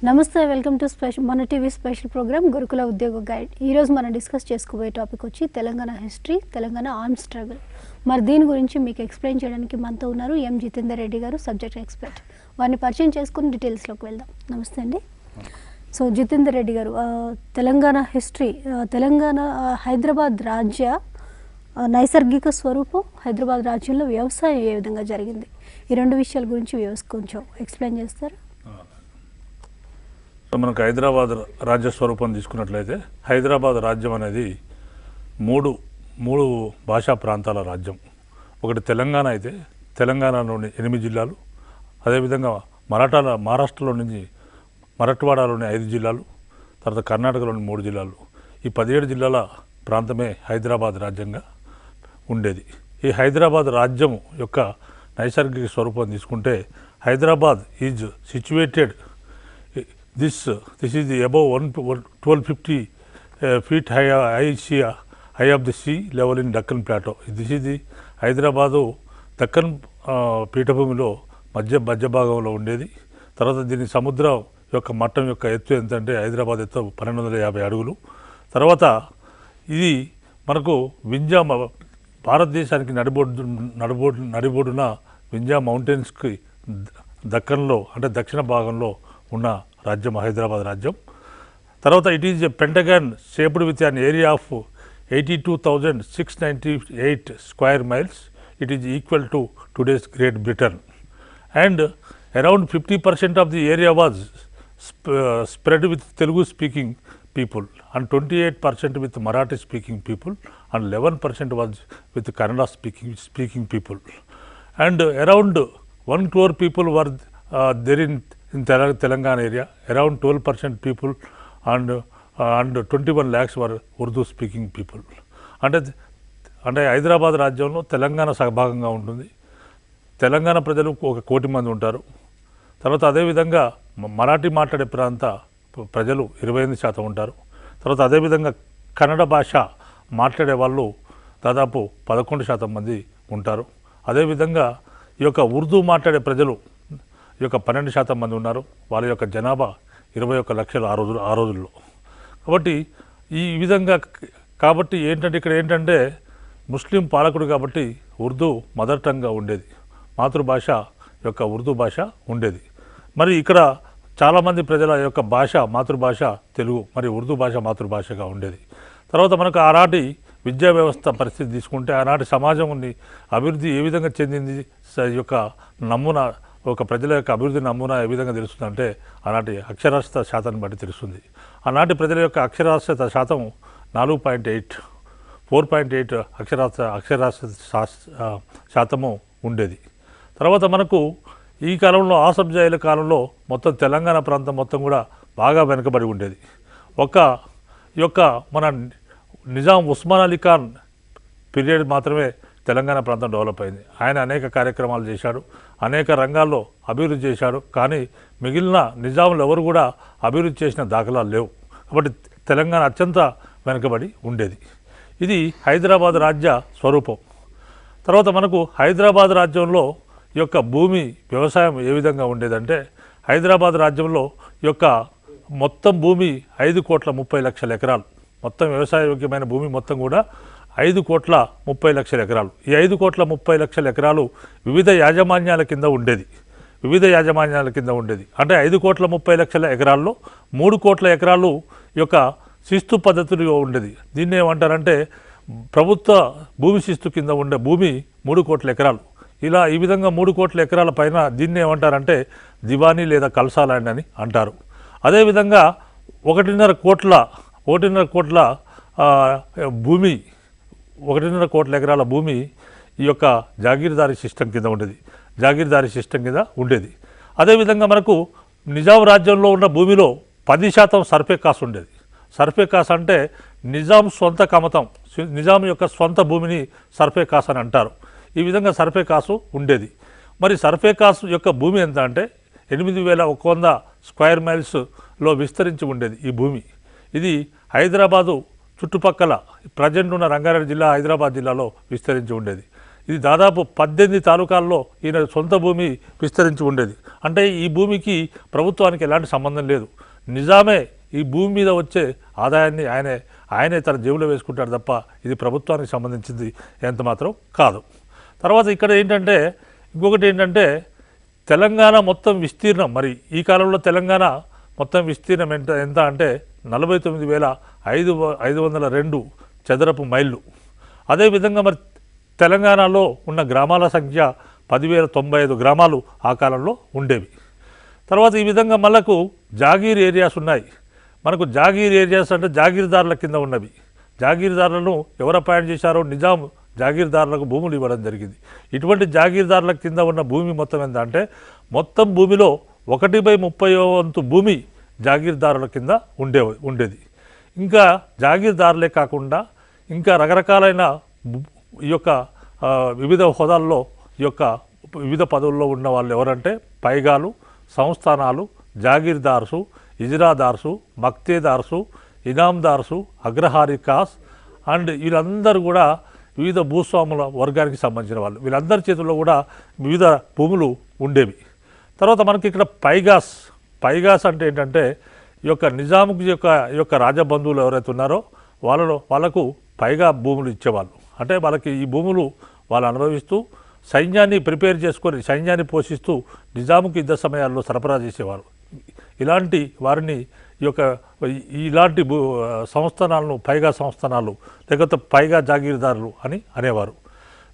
నమస్తే welcome to మన TV special programme గురుకుల ఉద్యోగ గైడ్. ఈరోజు మనం డిస్కస్ చేసుకోబోయే టాపిక్ వచ్చి Telangana history, Telangana arm struggle. మరి దీని గురించి మీకు ఎక్స్ప్లెయిన్ చేయడానికి మనతో ఉన్నారు ఎం జితేందర్ రెడ్డి గారు, సబ్జెక్ట్ ఎక్స్పర్ట్. వారిని పరిచయం చేసుకుని డీటెయిల్స్లోకి వెళ్దాం. నమస్తే అండి. సో జితేందర్ రెడ్డి గారు, తెలంగాణ హిస్టరీ, తెలంగాణ హైదరాబాద్ రాజ్య నైసర్గిక స్వరూపం, హైదరాబాద్ రాజ్యంలో వ్యవసాయం ఏ విధంగా జరిగింది, ఈ రెండు విషయాల గురించి కొంచెం ఎక్స్ప్లెయిన్ చేస్తారు. మనకు హైదరాబాద్ రాజ్య స్వరూపం తీసుకున్నట్లయితే హైదరాబాద్ రాజ్యం అనేది మూడు భాషా ప్రాంతాల రాజ్యం. ఒకటి తెలంగాణ అయితే తెలంగాణలోని 8 జిల్లాలు, అదేవిధంగా మహారాష్ట్రలో నుంచి మరాఠవాడలోని 5 జిల్లాలు, తర్వాత కర్ణాటకలోని 3 జిల్లాలు, ఈ 17 జిల్లాల ప్రాంతమే హైదరాబాద్ రాజ్యంగా ఉండేది. ఈ హైదరాబాద్ రాజ్యం యొక్క నైసర్గిక స్వరూపం తీసుకుంటే Hyderabad is situated This is the above 1250 feet high of the sea level in Deccan Plateau. This is the Hyderabad Deccan పీఠభూమిలో మధ్య భాగంలో ఉండేది. తర్వాత దీని సముద్రం యొక్క మట్టం యొక్క ఎత్తు ఎంతంటే హైదరాబాద్ ఎత్తు 1250 అడుగులు. తర్వాత ఇది మనకు వింజా, భారతదేశానికి నడిబొడ్డున వింజా మౌంటైన్స్కి దక్కన్లో అంటే దక్షిణ భాగంలో ఉన్న రాజ్యం హైదరాబాద్ రాజ్యం. తర్వాత it is a pentagon shaped with an area of 82,698 square miles. It is equal to today's great Britain. And around 50% of the area was spread with Telugu speaking people and 28% with Marathi speaking people and 11% was with Kannada speaking people. And around 1 crore people were there in Telangana area. Around 12% people and 21 lakhs were Urdu speaking people. అంటే హైదరాబాద్ రాజ్యంలో తెలంగాణ సహభాగంగా ఉంటుంది. తెలంగాణ ప్రజలు 1 కోటి మంది ఉంటారు. తర్వాత అదేవిధంగా మరాఠీ మాట్లాడే ప్రాంత ప్రజలు 28% ఉంటారు. తర్వాత అదేవిధంగా కన్నడ భాష మాట్లాడే వాళ్ళు దాదాపు 11% మంది ఉంటారు. అదేవిధంగా ఈ యొక్క ఉర్దూ మాట్లాడే ప్రజలు ఈ యొక్క 12% మంది ఉన్నారు. వాళ్ళ యొక్క జనాభా 21 లక్షలు ఆ రోజుల్లో. కాబట్టి ఈ విధంగా ఏంటంటే ఇక్కడ ఏంటంటే ముస్లిం పాలకుడు కాబట్టి ఉర్దూ మదర్ టంగ్గా ఉండేది, మాతృభాష యొక్క ఉర్దూ భాష ఉండేది. మరి ఇక్కడ చాలామంది ప్రజల యొక్క భాష మాతృభాష తెలుగు, మరి ఉర్దూ భాష మాతృభాషగా ఉండేది. తర్వాత మనకు ఆనాటి విద్యా వ్యవస్థ పరిస్థితి తీసుకుంటే ఆనాటి సమాజం అభివృద్ధి ఏ విధంగా చెందింది, ఈ యొక్క నమూనా, ఒక ప్రజల యొక్క అభివృద్ధి నమూనా ఏ విధంగా తెలుస్తుందంటే ఆనాటి అక్షరాస్యత శాతాన్ని బట్టి తెలుస్తుంది. ఆనాటి ప్రజల యొక్క అక్షరాస్యత శాతం 4.8 అక్షరాస్యత శాతము ఉండేది. తర్వాత మనకు ఈ కాలంలో ఆసబ్జాయిల కాలంలో మొత్తం తెలంగాణ ప్రాంతం మొత్తం కూడా బాగా వెనుకబడి ఉండేది. ఈ యొక్క మన నిజాం ఉస్మాన్ అలీ ఖాన్ పీరియడ్ మాత్రమే తెలంగాణ ప్రాంతం డెవలప్ అయింది. ఆయన అనేక కార్యక్రమాలు చేశాడు, అనేక రంగాల్లో అభివృద్ధి చేశాడు. కానీ మిగిలిన నిజాములు ఎవరు కూడా అభివృద్ధి చేసిన దాఖలాలు లేవు. కాబట్టి తెలంగాణ అత్యంత వెనుకబడి ఉండేది. ఇది హైదరాబాద్ రాజ్య స్వరూపం. తర్వాత మనకు హైదరాబాద్ రాజ్యంలో ఈ యొక్క భూమి వ్యవసాయం ఏ విధంగా ఉండేదంటే హైదరాబాద్ రాజ్యంలో ఈ యొక్క మొత్తం భూమి 5,30,00,000 ఎకరాలు. మొత్తం వ్యవసాయయోగ్యమైన భూమి మొత్తం కూడా 5,30,00,000 ఎకరాలు. ఈ 5,30,00,000 ఎకరాలు వివిధ యాజమాన్యాల కింద ఉండేది. అంటే 5,30,00,000 ఎకరాల్లో 3 కోట్ల ఎకరాలు ఈ యొక్క శిస్తు పద్ధతిలో ఉండేది. దీన్ని ఏమంటారంటే ప్రభుత్వ భూమి శిస్తు కింద ఉండే భూమి 3 కోట్ల ఎకరాలు. ఈ విధంగా 3 కోట్ల ఎకరాల పైన దీన్ని ఏమంటారంటే దివానీ లేదా కల్సా ల్యాండ్ అని అంటారు. అదేవిధంగా 1.5 కోట్ల భూమి, 1.5 కోట్ల ఎకరాల భూమి ఈ యొక్క జాగీర్దారీ సిస్టమ్ కింద ఉండేది. అదేవిధంగా మనకు నిజాం రాజ్యంలో ఉన్న భూమిలో 10% సర్ఫే కాస్ట్ ఉండేది. సర్ఫే కాస్ట్ అంటే నిజాం సొంత కమతం, నిజాం యొక్క సొంత భూమిని సర్ఫే కాస్ట్ అని అంటారు. ఈ విధంగా సర్ఫే కాసు ఉండేది. మరి సర్ఫే కాసు యొక్క భూమి ఎంత అంటే 8,100 స్క్వేర్ మైల్స్లో విస్తరించి ఉండేది ఈ భూమి. ఇది హైదరాబాదు చుట్టుపక్కల ప్రజెంట్ ఉన్న రంగారెడ్డి జిల్లా, హైదరాబాద్ జిల్లాలో విస్తరించి ఉండేది. ఇది దాదాపు 18 తాలూకాల్లో ఈయన సొంత భూమి విస్తరించి ఉండేది. అంటే ఈ భూమికి ప్రభుత్వానికి ఎలాంటి సంబంధం లేదు. నిజామే ఈ భూమి మీద వచ్చే ఆదాయాన్ని ఆయనే తన జేబులో వేసుకుంటాడు తప్ప ఇది ప్రభుత్వానికి సంబంధించింది ఎంత మాత్రం కాదు. తర్వాత ఇక్కడ ఏంటంటే ఇంకొకటి ఏంటంటే తెలంగాణ మొత్తం విస్తీర్ణం, మరి ఈ కాలంలో తెలంగాణ మొత్తం విస్తీర్ణం ఎంత అంటే 49,502 చదరపు మైళ్ళు. అదేవిధంగా మరి తెలంగాణలో ఉన్న గ్రామాల సంఖ్య 10,095 గ్రామాలు ఆ కాలంలో ఉండేవి. తర్వాత ఈ విధంగా మనకు జాగీర్ ఏరియాస్ ఉన్నాయి. మనకు జాగీర్ ఏరియాస్ అంటే జాగీర్దారుల కింద ఉన్నవి. జాగీర్దారులను ఎవరు అపాయింట్ చేశారో నిజాం జాగీర్దారులకు భూములు ఇవ్వడం జరిగింది. ఇటువంటి జాగీర్దారుల కింద ఉన్న భూమి మొత్తం ఎంత అంటే మొత్తం భూమిలో 1/30 వంతు భూమి జాగీర్దారుల కింద ఉండేది. ఇంకా జాగీర్దారులే కాకుండా ఇంకా రకరకాలైన ఈ యొక్క వివిధ హోదాల్లో ఈ యొక్క వివిధ పదవుల్లో ఉన్న వాళ్ళు ఎవరంటే పైగాలు, సంస్థానాలు, జాగీర్దార్సు, ఇజ్రాదార్సు, మక్తేదార్సు, ఇనాందార్సు, అగ్రహారికాస్ అండ్ వీళ్ళందరూ కూడా వివిధ భూస్వాముల వర్గానికి సంబంధించిన వాళ్ళు. వీళ్ళందరి చేతుల్లో కూడా వివిధ భూములు ఉండేవి. తర్వాత మనకి ఇక్కడ పైగాస్ అంటే ఏంటంటే ఈ యొక్క నిజాముకి ఈ యొక్క రాజబంధువులు ఎవరైతే ఉన్నారో వాళ్ళకు పైగా భూములు ఇచ్చేవాళ్ళు. అంటే వాళ్ళకి ఈ భూములు వాళ్ళు అనుభవిస్తూ సైన్యాన్ని ప్రిపేర్ చేసుకొని సైన్యాన్ని పోషిస్తూ నిజాముకి యుద్ధ సమయాల్లో సరఫరా చేసేవారు. ఇలాంటి వారిని ఇలాంటి సంస్థానాలను పైగా సంస్థానాలు లేకపోతే పైగా జాగీర్దారులు అని అనేవారు.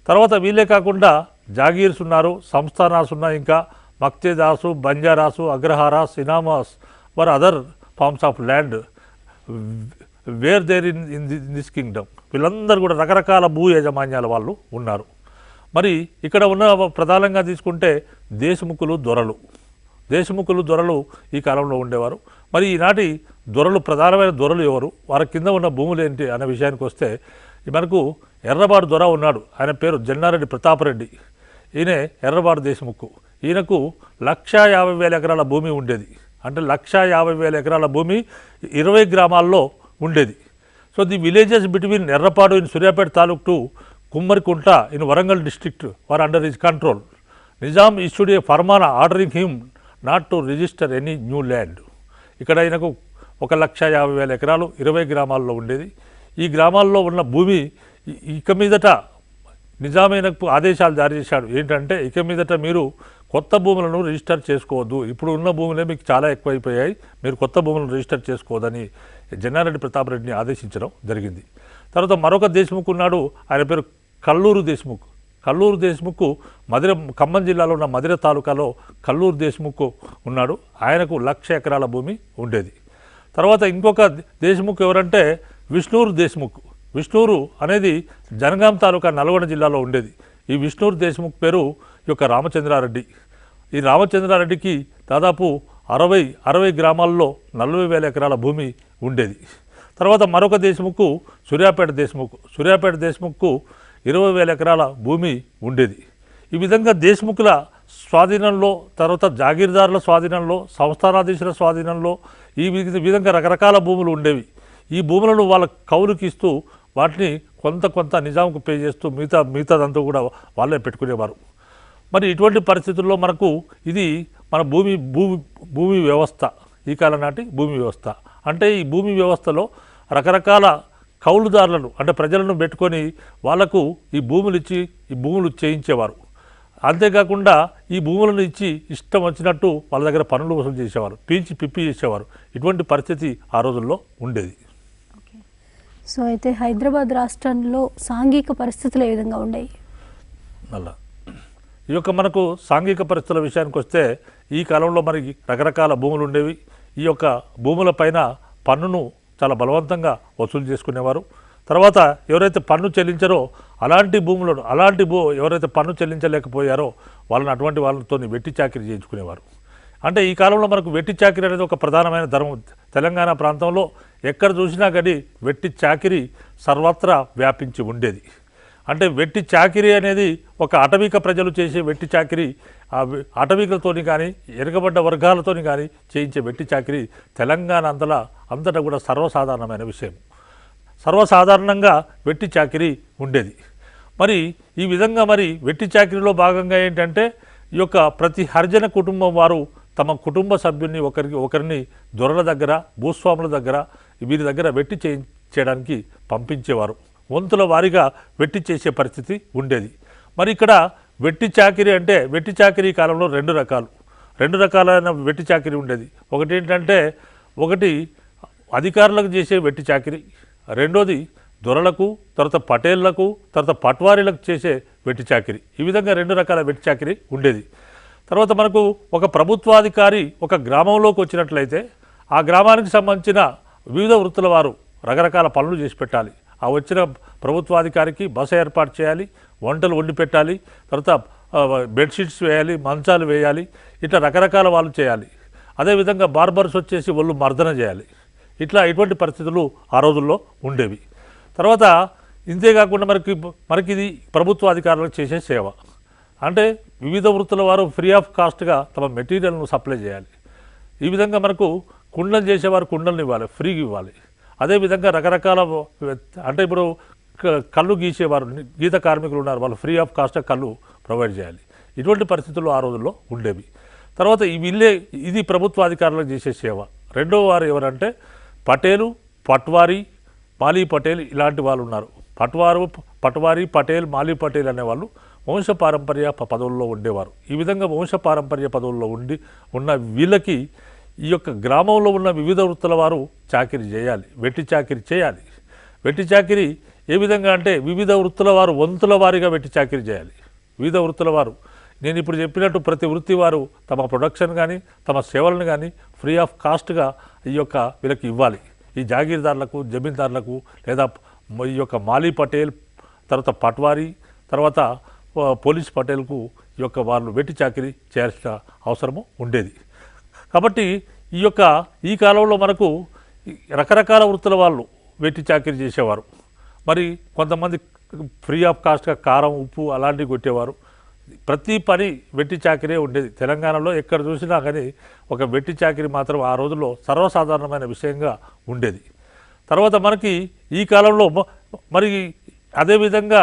తర్వాత వీళ్ళే కాకుండా జాగీర్స్ ఉన్నారు, సంస్థానాస్ ఉన్నాయి, ఇంకా మక్తేదాసు, బంజారాసు, అగ్రహారాస్, ఇనామాస్ were other forms of land were there in this kingdom. వీళ్ళందరూ కూడా రకరకాల భూ యాజమాన్యాల వాళ్ళు ఉన్నారు. మరి ఇక్కడ ఉన్న ప్రధానంగా తీసుకుంటే దేశముఖులు, దొరలు ఈ కాలంలో ఉండేవారు. మరి ఈనాటి దొరలు, ప్రధానమైన దొరలు ఎవరు, వారి కింద ఉన్న భూములు ఏంటి అనే విషయానికి వస్తే మనకు ఎర్రబాడు దొర ఉన్నాడు. ఆయన పేరు జన్నారెడ్డి ప్రతాపరెడ్డి. ఈయన ఎర్రబాడు దేశముఖు. ఈయనకు 150,000 ఎకరాల భూమి ఉండేది. అంటే 150,000 ఎకరాల భూమి 20 గ్రామాల్లో ఉండేది. So the villages between Errapadu in Suryapet taluk to Kummarikunta in Warangal district were under his control. Nizam issued a farmana ordering him not to register any new land. ఇక్కడ ఆయనకు 150,000 ఎకరాలు 20 గ్రామాల్లో ఉండేది. ఈ గ్రామాల్లో ఉన్న భూమి ఇక మీదట నిజామైనకు ఆదేశాలు జారీ చేశాడు. ఏంటంటే ఇక మీదట మీరు కొత్త భూములను రిజిస్టర్ చేసుకోవద్దు, ఇప్పుడు ఉన్న భూములే మీకు చాలా ఎక్కువైపోయాయి, మీరు కొత్త భూములను రిజిస్టర్ చేసుకోవద్దని జన్నారెడ్డి ప్రతాపరెడ్డిని ఆదేశించడం జరిగింది. తర్వాత మరొక దేశముఖ్ ఉన్నాడు, ఆయన పేరు కల్లూరు దేశముఖ్. కల్లూరు దేశముఖ్ ఖమ్మం జిల్లాలో ఉన్న మధిర తాలూకాలో కల్లూరు దేశముఖ్ ఉన్నాడు. ఆయనకు 1,00,000 ఎకరాల భూమి ఉండేది. తర్వాత ఇంకొక దేశముఖ్ ఎవరంటే విష్ణూరు దేశముఖ్. విష్ణూరు అనేది జనగాం తాలూకా నల్గొండ జిల్లాలో ఉండేది. ఈ విష్ణూరు దేశముఖ్ పేరు రామచంద్రారెడ్డి. ఈ రామచంద్రారెడ్డికి దాదాపు 60 గ్రామాల్లో 40,000 ఎకరాల భూమి ఉండేది. తర్వాత మరొక దేశముఖ్ సూర్యాపేట దేశముఖ్. సూర్యాపేట దేశముఖ్ 20,000 ఎకరాల భూమి ఉండేది. ఈ విధంగా దేశముఖుల స్వాధీనంలో, తర్వాత జాగీర్దారుల స్వాధీనంలో, సంస్థానాధీశుల స్వాధీనంలో ఈ విధంగా రకరకాల భూములు ఉండేవి. ఈ భూములను వాళ్ళ కౌలుకి ఇస్తూ వాటిని కొంత నిజాంకు పే చేస్తూ మిగతాదంతా కూడా వాళ్ళే పెట్టుకునేవారు. మరి ఇటువంటి పరిస్థితుల్లో మనకు ఇది మన భూమి వ్యవస్థ, ఈ కాలం నాటి భూమి వ్యవస్థ. అంటే ఈ భూమి వ్యవస్థలో రకరకాల కౌలుదారులను అంటే ప్రజలను పెట్టుకొని వాళ్లకు ఈ భూములు చేయించేవారు. అంతేకాకుండా ఈ భూములను ఇచ్చి ఇష్టం వచ్చినట్టు వాళ్ళ దగ్గర పన్నులు వసూలు చేసేవారు, పిప్పి చేసేవారు. ఇటువంటి పరిస్థితి ఆ రోజుల్లో ఉండేది. సో అయితే హైదరాబాద్ రాష్ట్రంలో సాంఘిక పరిస్థితులు ఏ విధంగా ఉన్నాయి? అలా ఈ యొక్క మనకు సాంఘిక పరిస్థితుల విషయానికి వస్తే ఈ కాలంలో మనకి రకరకాల భూములు ఉండేవి. ఈ యొక్క భూములపైన పన్నును చాలా బలవంతంగా వసూలు చేసుకునేవారు. తర్వాత ఎవరైతే పన్ను చెల్లించారో అలాంటి భూములను ఎవరైతే పన్ను చెల్లించలేకపోయారో అటువంటి వాళ్ళతో వెట్టి చాకిరీ చేయించుకునేవారు. అంటే ఈ కాలంలో మనకు వెట్టి చాకిరీ అనేది ఒక ప్రధానమైన ధర్మం. తెలంగాణ ప్రాంతంలో ఎక్కడ చూసినా కానీ వెట్టి చాకిరీ సర్వత్రా వ్యాపించి ఉండేది. అంటే వెట్టి చాకిరీ అనేది ఒక అటవిక ప్రజలు చేసే వెట్టి చాకిరీ, ఆ అటవికులతోని కానీ ఎరగబడ్డ వర్గాలతోని కానీ చేయించే వెట్టి చాకిరీ తెలంగాణ అంతటా కూడా సర్వసాధారణమైన విషయం. సర్వసాధారణంగా వెట్టి చాకిరీ ఉండేది. మరి ఈ విధంగా వెట్టి చాకిరీలో భాగంగా ఏంటంటే ఈ యొక్క ప్రతి హరిజన కుటుంబం వారు తమ కుటుంబ సభ్యుల్ని ఒకరిని దొరల దగ్గర, భూస్వాముల దగ్గర, వీరి దగ్గర వెట్టి చేయడానికి పంపించేవారు. వంతుల వారీగా వెట్టి చేసే పరిస్థితి ఉండేది. మరి ఇక్కడ వెట్టి చాకిరీ అంటే, వెట్టి చాకిరీ కాలంలో రెండు రకాలైన వెట్టి చాకిరీ ఉండేది. ఒకటి ఏంటంటే, ఒకటి అధికారులకు చేసే వెట్టి చాకిరీ, రెండోది దొరలకు, తర్వాత పటేళ్లకు, తర్వాత పట్వారీలకు చేసే వెట్టి చాకిరీ. ఈ విధంగా 2 రకాల వెట్టి చాకిరీ ఉండేది. తర్వాత మనకు ఒక ప్రభుత్వాధికారి ఒక గ్రామంలోకి వచ్చినట్లయితే ఆ గ్రామానికి సంబంధించిన వివిధ వృత్తుల వారు రకరకాల పనులు చేసి పెట్టాలి. ఆ వచ్చిన ప్రభుత్వాధికారికి బస ఏర్పాటు చేయాలి, వంటలు వండి పెట్టాలి, తర్వాత బెడ్షీట్స్ వేయాలి, మంచాలు వేయాలి, ఇట్లా రకరకాల వాళ్ళు చేయాలి. అదేవిధంగా బార్బర్స్ వచ్చేసి ఒళ్ళు మర్దన చేయాలి. ఇటువంటి పరిస్థితులు ఆ రోజుల్లో ఉండేవి. తర్వాత ఇంతేకాకుండా మనకి ఇది ప్రభుత్వ అధికారులకు చేసే సేవ. అంటే వివిధ వృత్తుల వారు ఫ్రీ ఆఫ్ కాస్ట్గా తమ మెటీరియల్ను సప్లై చేయాలి. ఈ విధంగా మనకు కుండలు చేసేవారు కుండలను ఇవ్వాలి, ఫ్రీగా ఇవ్వాలి. అదేవిధంగా రకరకాల అంటే ఇప్పుడు కళ్ళు గీసేవారు, గీత కార్మికులు ఉన్నారు, వాళ్ళు ఫ్రీ ఆఫ్ కాస్ట్గా కళ్ళు ప్రొవైడ్ చేయాలి. ఇటువంటి పరిస్థితులు ఆ రోజుల్లో ఉండేవి. తర్వాత ఇది ప్రభుత్వ అధికారులకు చేసే సేవ. రెండవ వారు ఎవరంటే పటేలు, పట్వారీ, మాలీ పటేల్ ఇలాంటి వాళ్ళు ఉన్నారు. పట్వారీ, పటేల్, మాలీ పటేల్ అనేవాళ్ళు వంశపారంపర్య పదవుల్లో ఉండేవారు. ఈ విధంగా వంశపారంపర్య పదవుల్లో ఉన్న వీళ్ళకి ఈ యొక్క గ్రామంలో ఉన్న వివిధ వృత్తుల వారు చాకిరీ చేయాలి, వెట్టి చాకిరీ చేయాలి. వెట్టి చాకిరీ ఏ విధంగా అంటే వివిధ వృత్తుల వారు వంతుల వారీగా వెట్టి చాకిరీ చేయాలి. వివిధ వృత్తుల వారు నేను ఇప్పుడు చెప్పినట్టు ప్రతి వృత్తి వారు తమ ప్రొడక్షన్ కానీ తమ సేవలను కానీ ఫ్రీ ఆఫ్ కాస్ట్గా వీళ్ళకి ఇవ్వాలి. ఈ జాగీర్దారులకు, జమీందారులకు, లేదా ఈ యొక్క మాలీ పటేల్, తర్వాత పట్వారీ, తర్వాత పోలీస్ పటేల్కు వాళ్ళు వెట్టి చాకిరీ చేయాల్సిన అవసరము ఉండేది. కాబట్టి ఈ కాలంలో మనకు రకరకాల వృత్తుల వాళ్ళు వెట్టి చాకిరీ చేసేవారు. మరి కొంతమంది ఫ్రీ ఆఫ్ కాస్ట్గా కారం, ఉప్పు అలాంటివి కొట్టేవారు. ప్రతి పని వెట్టి చాకిరీ ఉండేది. తెలంగాణలో ఎక్కడ చూసినా కానీ ఒక వెట్టి చాకిరీ మాత్రం ఆ రోజుల్లో సర్వసాధారణమైన విషయంగా ఉండేది. తర్వాత మనకి ఈ కాలంలో మరి అదేవిధంగా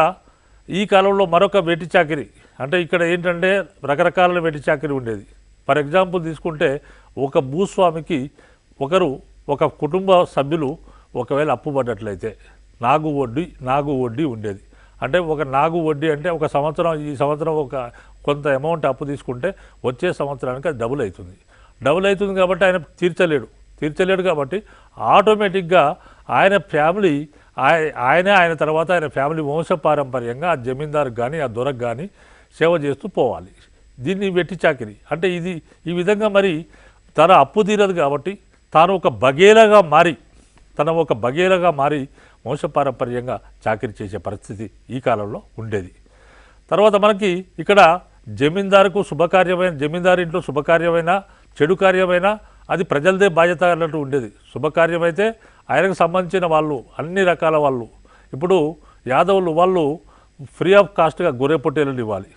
ఈ కాలంలో మరొక వెట్టి చాకిరీ అంటే ఇక్కడ ఏంటంటే రకరకాల వెట్టి చాకిరీ ఉండేది. ఫర్ ఎగ్జాంపుల్ తీసుకుంటే ఒక భూస్వామికి ఒక కుటుంబ సభ్యులు ఒకవేళ అప్పు పడ్డట్లయితే నాగు వడ్డీ ఉండేది. అంటే ఒక నాగు వడ్డీ అంటే ఈ సంవత్సరం కొంత అమౌంట్ అప్పు తీసుకుంటే వచ్చే సంవత్సరానికి అది డబుల్ అవుతుంది కాబట్టి ఆయన తీర్చలేడు కాబట్టి ఆటోమేటిక్గా ఆయన ఫ్యామిలీ ఆయన తర్వాత ఆయన ఫ్యామిలీ వంశపారంపర్యంగా ఆ జమీందారుకు కానీ ఆ దొరకు కానీ సేవ చేస్తూ పోవాలి. దీన్ని వెట్టి చాకిరీ అంటే ఈ విధంగా మరి తన అప్పు తీరదు కాబట్టి తాను ఒక బగేలగా మారి వంశపారంపర్యంగా చాకిరీ చేసే పరిస్థితి ఈ కాలంలో ఉండేది. తర్వాత మనకి ఇక్కడ జమీందారు ఇంట్లో శుభకార్యమైన చెడు కార్యమైనా అది ప్రజలదే బాధ్యత అన్నట్టు ఉండేది. శుభకార్యమైతే ఆయనకు సంబంధించిన వాళ్ళు అన్ని రకాల వాళ్ళు ఇప్పుడు యాదవులు వాళ్ళు ఫ్రీ ఆఫ్ కాస్ట్గా గొర్రె పొట్టేలను ఇవ్వాలి.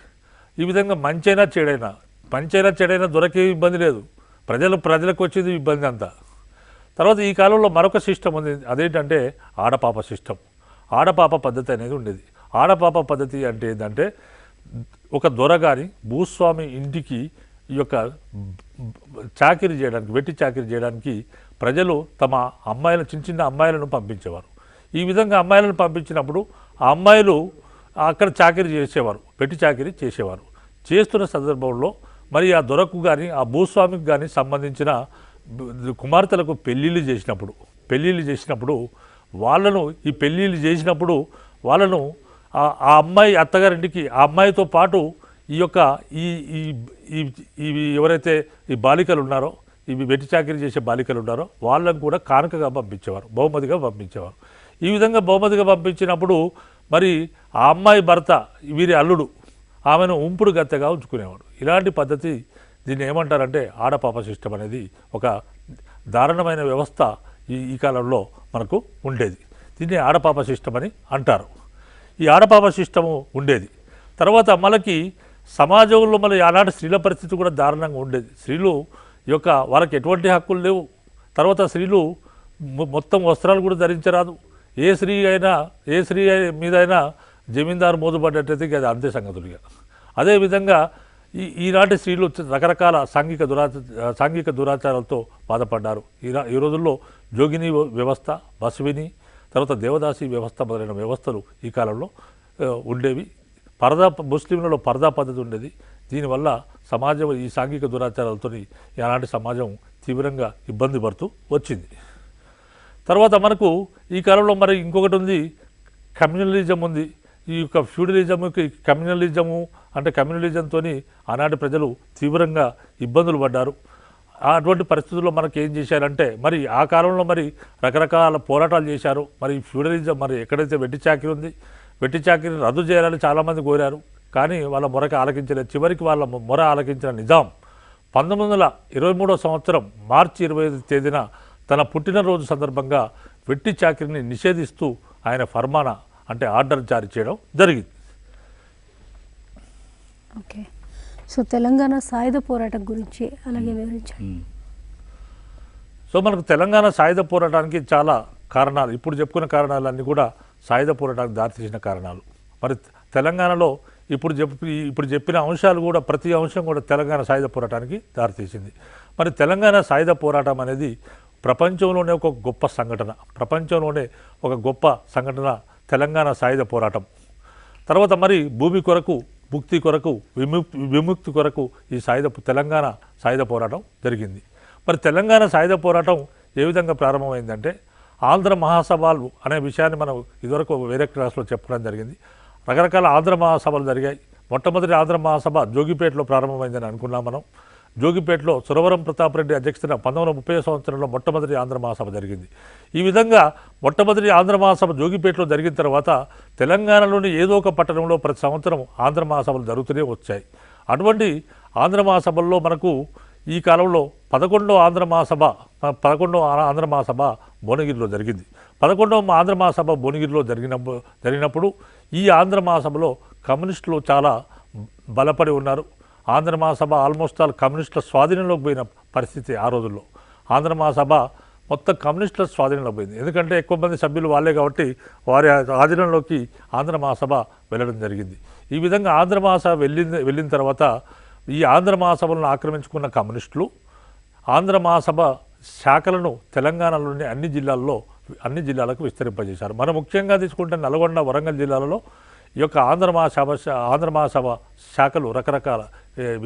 ఈ విధంగా మంచైనా చెడైనా దొరకే ఇబ్బంది లేదు, ప్రజలకు వచ్చేది ఇబ్బంది అంతా. తర్వాత ఈ కాలంలో మరొక సిస్టమ్ ఉంది, అదేంటంటే ఆడపాప సిస్టమ్. ఆడపాప పద్ధతి అనేది ఉండేది. ఆడపాప పద్ధతి అంటే ఏంటంటే ఒక దొర కానీ భూస్వామి ఇంటికి వెట్టి చాకిరీ చేయడానికి ప్రజలు తమ చిన్న అమ్మాయిలను పంపించేవారు. ఈ విధంగా అమ్మాయిలను పంపించినప్పుడు ఆ అమ్మాయిలు అక్కడ చాకిరీ చేసేవారు, వెట్టి చాకిరీ చేసేవారు. చేస్తున్న సందర్భంలో మరి ఆ దొరకు కానీ ఆ భూస్వామికి కానీ సంబంధించిన కుమార్తెలకు పెళ్ళిళ్ళు చేసినప్పుడు వాళ్ళను ఆ అమ్మాయి అత్తగారింటికి ఆ అమ్మాయితో పాటు ఎవరైతే ఈ బాలికలు ఉన్నారో, ఇవి వెట్టి చాకిరీ చేసే బాలికలు ఉన్నారో వాళ్ళని కూడా కానుకగా పంపించేవారు, బహుమతిగా పంపించేవారు. ఈ విధంగా బహుమతిగా పంపించినప్పుడు మరి ఆ అమ్మాయి భర్త వీరి అల్లుడు ఆమెను ఉంపుడు గత్తెగా ఉంచుకునేవాడు. ఇలాంటి పద్ధతి దీన్ని ఏమంటారంటే ఆడపాప సిస్టమ్ అనేది ఒక దారుణమైన వ్యవస్థ ఈ కాలంలో మనకు ఉండేది. దీన్ని ఆడపాప సిస్టమ్ అని అంటారు. ఈ ఆడపాప సిస్టము ఉండేది. తర్వాత మనకి సమాజంలో ఆనాటి స్త్రీల పరిస్థితి కూడా దారుణంగా ఉండేది. స్త్రీలు వాళ్ళకి ఎటువంటి హక్కులు లేవు. తర్వాత స్త్రీలు మొత్తం వస్త్రాలు కూడా ధరించరాదు. ఏ స్త్రీ మీదైనా జమీందారు మోదుపడ్డట్టయితే అది అంతే సంగతులుగా. అదేవిధంగా ఈనాటి స్త్రీలు రకరకాల సాంఘిక దురాచారాలతో బాధపడ్డారు. ఈ రోజుల్లో జోగిని వ్యవస్థ, బస్విని, తర్వాత దేవదాసి వ్యవస్థ మొదలైన వ్యవస్థలు ఈ కాలంలో ఉండేవి. ముస్లింలలో పరదా పద్ధతి ఉండేది. దీనివల్ల సమాజం ఈ సాంఘిక దురాచారాలతో ఈనాటి సమాజం తీవ్రంగా ఇబ్బంది పడుతూ వచ్చింది. తర్వాత మనకు ఈ కాలంలో మరి ఇంకొకటి ఉంది, కమ్యూనలిజం ఉంది. ఈ యొక్క ఫ్యూడలిజంకి కమ్యూనలిజంతో ఆనాటి ప్రజలు తీవ్రంగా ఇబ్బందులు పడ్డారు. అటువంటి పరిస్థితుల్లో మనకి ఏం చేశారంటే మరి ఆ కాలంలో మరి రకరకాల పోరాటాలు చేశారు. మరి ఫ్యూడలిజం మరి ఎక్కడైతే వెట్టి చాకిరి ఉంది, వెట్టి చాకిరిని రద్దు చేయాలని చాలామంది కోరారు. కానీ వాళ్ళ మొరకు ఆలకించలేదు. చివరికి వాళ్ళ మొర ఆలకించిన నిజాం 1923 సంవత్సరం మార్చి 25 తేదీన తన పుట్టినరోజు సందర్భంగా వెట్టి చాకిరిని నిషేధిస్తూ ఆయన ఫర్మానా అంటే ఆర్డర్ జారీ చేయడం జరిగింది. ఓకే, సో తెలంగాణ సాయుధ పోరాటం గురించి అలాగే వివరించండి. సో మనకు తెలంగాణ సాయుధ పోరాటానికి చాలా కారణాలు, ఇప్పుడు చెప్పుకున్న కారణాలన్నీ కూడా సాయుధ పోరాటానికి దారితీసిన కారణాలు. మరి తెలంగాణలో ఇప్పుడు చెప్పిన అంశాలు కూడా ప్రతి అంశం కూడా తెలంగాణ సాయుధ పోరాటానికి దారితీసింది. మరి తెలంగాణ సాయుధ పోరాటం అనేది ప్రపంచంలోనే ఒక గొప్ప సంఘటన తెలంగాణ సాయుధ పోరాటం. తర్వాత మరి భూమి కొరకు, ముక్తి కొరకు, విముక్తి కొరకు ఈ తెలంగాణ సాయుధ పోరాటం జరిగింది. మరి తెలంగాణ సాయుధ పోరాటం ఏ విధంగా ప్రారంభమైందంటే ఆంధ్ర మహాసభలు అనే విషయాన్ని మనం ఇదివరకు వేరే క్లాస్లో చెప్పడం జరిగింది. రకరకాల ఆంధ్ర మహాసభలు జరిగాయి. మొట్టమొదటి ఆంధ్ర మహాసభ జోగిపేటలో ప్రారంభమైందని అనుకున్నాం మనం. జోగిపేటలో సురవరం ప్రతాప్ రెడ్డి అధ్యక్షతన 1930 సంవత్సరంలో మొట్టమొదటి ఆంధ్ర మహాసభ జరిగింది. ఈ విధంగా మొట్టమొదటి ఆంధ్ర మహాసభ జోగిపేటలో జరిగిన తర్వాత తెలంగాణలోని ఏదో ఒక పట్టణంలో ప్రతి సంవత్సరం ఆంధ్ర మహాసభలు జరుగుతూనే వచ్చాయి. అటువంటి ఆంధ్ర మహాసభల్లో మనకు ఈ కాలంలో 11వ ఆంధ్ర మహాసభ భువనగిరిలో జరిగింది. 11వ ఆంధ్ర మహాసభ భువనగిరిలో జరిగినప్పుడు ఈ ఆంధ్ర మహాసభలో కమ్యూనిస్టులు చాలా బలపడి ఉన్నారు. ఆంధ్ర మహాసభ ఆల్మోస్ట్ ఆల్ కమ్యూనిస్టుల స్వాధీనంలోకి పోయిన పరిస్థితి ఆ రోజుల్లో. ఆంధ్ర మహాసభ మొత్తం కమ్యూనిస్టుల స్వాధీనంలోకి పోయింది. ఎందుకంటే ఎక్కువ మంది సభ్యులు వాళ్ళే కాబట్టి వారి ఆధీనంలోకి ఆంధ్ర మహాసభ వెళ్ళడం జరిగింది. ఈ విధంగా ఆంధ్ర మహాసభ వెళ్ళిన తర్వాత ఈ ఆంధ్ర మహాసభలను ఆక్రమించుకున్న కమ్యూనిస్టులు ఆంధ్ర మహాసభ శాఖలను తెలంగాణలోని అన్ని జిల్లాలకు విస్తరింపజేశారు. మనం ముఖ్యంగా తీసుకుంటే నల్గొండ, వరంగల్ జిల్లాలలో ఈ యొక్క ఆంధ్ర మహాసభ శాఖలు రకరకాల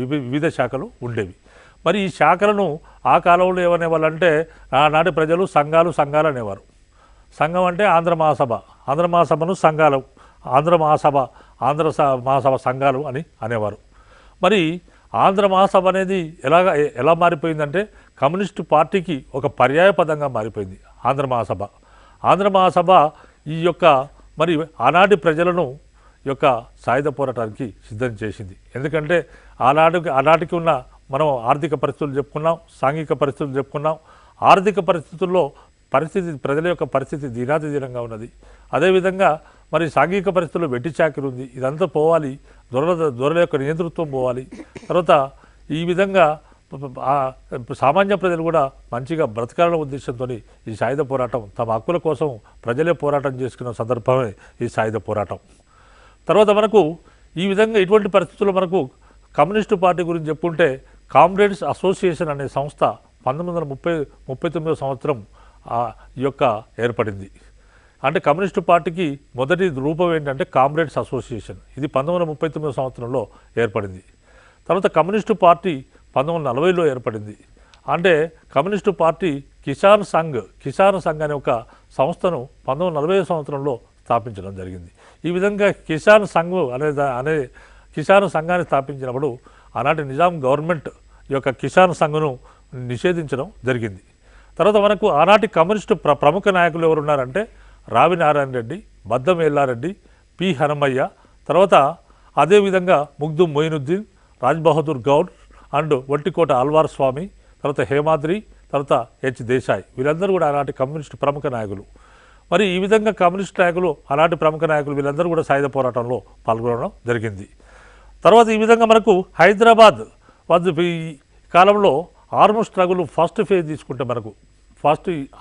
వివిధ శాఖలు ఉండేవి. మరి ఈ శాఖలను ఆ కాలంలో ఏమనేవాళ్ళంటే ఆనాటి ప్రజలు సంఘాలు అనేవారు. సంఘం అంటే ఆంధ్ర మహాసభను సంఘాలు, ఆంధ్ర మహాసభ సంఘాలు అని అనేవారు. మరి ఆంధ్ర మహాసభ అనేది ఎలా మారిపోయిందంటే కమ్యూనిస్టు పార్టీకి ఒక పర్యాయ పదంగా మారిపోయింది ఆంధ్ర మహాసభ ఈ యొక్క మరి ఆనాటి ప్రజలను యొక్క సాయుధ పోరాటానికి సిద్ధం చేసింది. ఎందుకంటే ఆనాటికి ఉన్న మనం ఆర్థిక పరిస్థితులు చెప్పుకున్నాం, సాంఘిక పరిస్థితులు చెప్పుకున్నాం. ఆర్థిక పరిస్థితుల్లో ప్రజల యొక్క పరిస్థితి దీనాతిదీనంగా ఉన్నది. అదేవిధంగా మరి సాంఘిక పరిస్థితుల్లో వెట్టి చాకిరి ఉంది. ఇదంతా పోవాలి, దొరల యొక్క నియంతృత్వం పోవాలి. తర్వాత ఈ విధంగా సామాన్య ప్రజలు కూడా మంచిగా బ్రతకాలనే ఉద్దేశంతో ఈ సాయుధ పోరాటం, తమ హక్కుల కోసం ప్రజలే పోరాటం చేసుకున్న సందర్భమే ఈ సాయుధ పోరాటం. తర్వాత మనకు ఈ విధంగా ఇటువంటి పరిస్థితుల్లో మనకు కమ్యూనిస్టు పార్టీ గురించి చెప్పుకుంటే కామ్రేడ్స్ అసోసియేషన్ అనే సంస్థ 1939 సంవత్సరం ఈ యొక్క ఏర్పడింది. అంటే కమ్యూనిస్టు పార్టీకి మొదటి రూపం ఏంటంటే కామ్రేడ్స్ అసోసియేషన్. ఇది 1939 సంవత్సరంలో ఏర్పడింది. తర్వాత కమ్యూనిస్టు పార్టీ 1940లో ఏర్పడింది. అంటే కమ్యూనిస్టు పార్టీ కిసాన్ సంఘ్ అనే ఒక సంస్థను 1940 సంవత్సరంలో స్థాపించడం జరిగింది. ఈ విధంగా కిసాన్ సంఘాన్ని స్థాపించినప్పుడు ఆనాటి నిజాం గవర్నమెంట్ ఈ యొక్క కిసాన్ సంఘ్ను నిషేధించడం జరిగింది. తర్వాత మనకు ఆనాటి కమ్యూనిస్టు ప్రముఖ నాయకులు ఎవరున్నారంటే రావి నారాయణ రెడ్డి, బద్దం ఎల్లారెడ్డి, పి హనుమయ్య, తర్వాత అదేవిధంగా ముగ్దుం మొయినుద్దీన్, రాజ్ బహదూర్ గౌడ్ అండ్ ఒట్టికోట ఆల్వార్ స్వామి, తర్వాత హేమాద్రి, తర్వాత హెచ్ దేశాయ్, వీళ్ళందరూ కూడా ఆనాటి కమ్యూనిస్టు ప్రముఖ నాయకులు. మరి ఈ విధంగా కమ్యూనిస్ట్ నాయకులు, ఆనాటి ప్రముఖ నాయకులు వీళ్ళందరూ కూడా సాయుధ పోరాటంలో పాల్గొనడం జరిగింది. తర్వాత ఈ విధంగా మనకు హైదరాబాద్ ఈ కాలంలో ఆర్మ్ స్ట్రగుల్ ఫస్ట్ ఫేజ్ తీసుకుంటే మనకు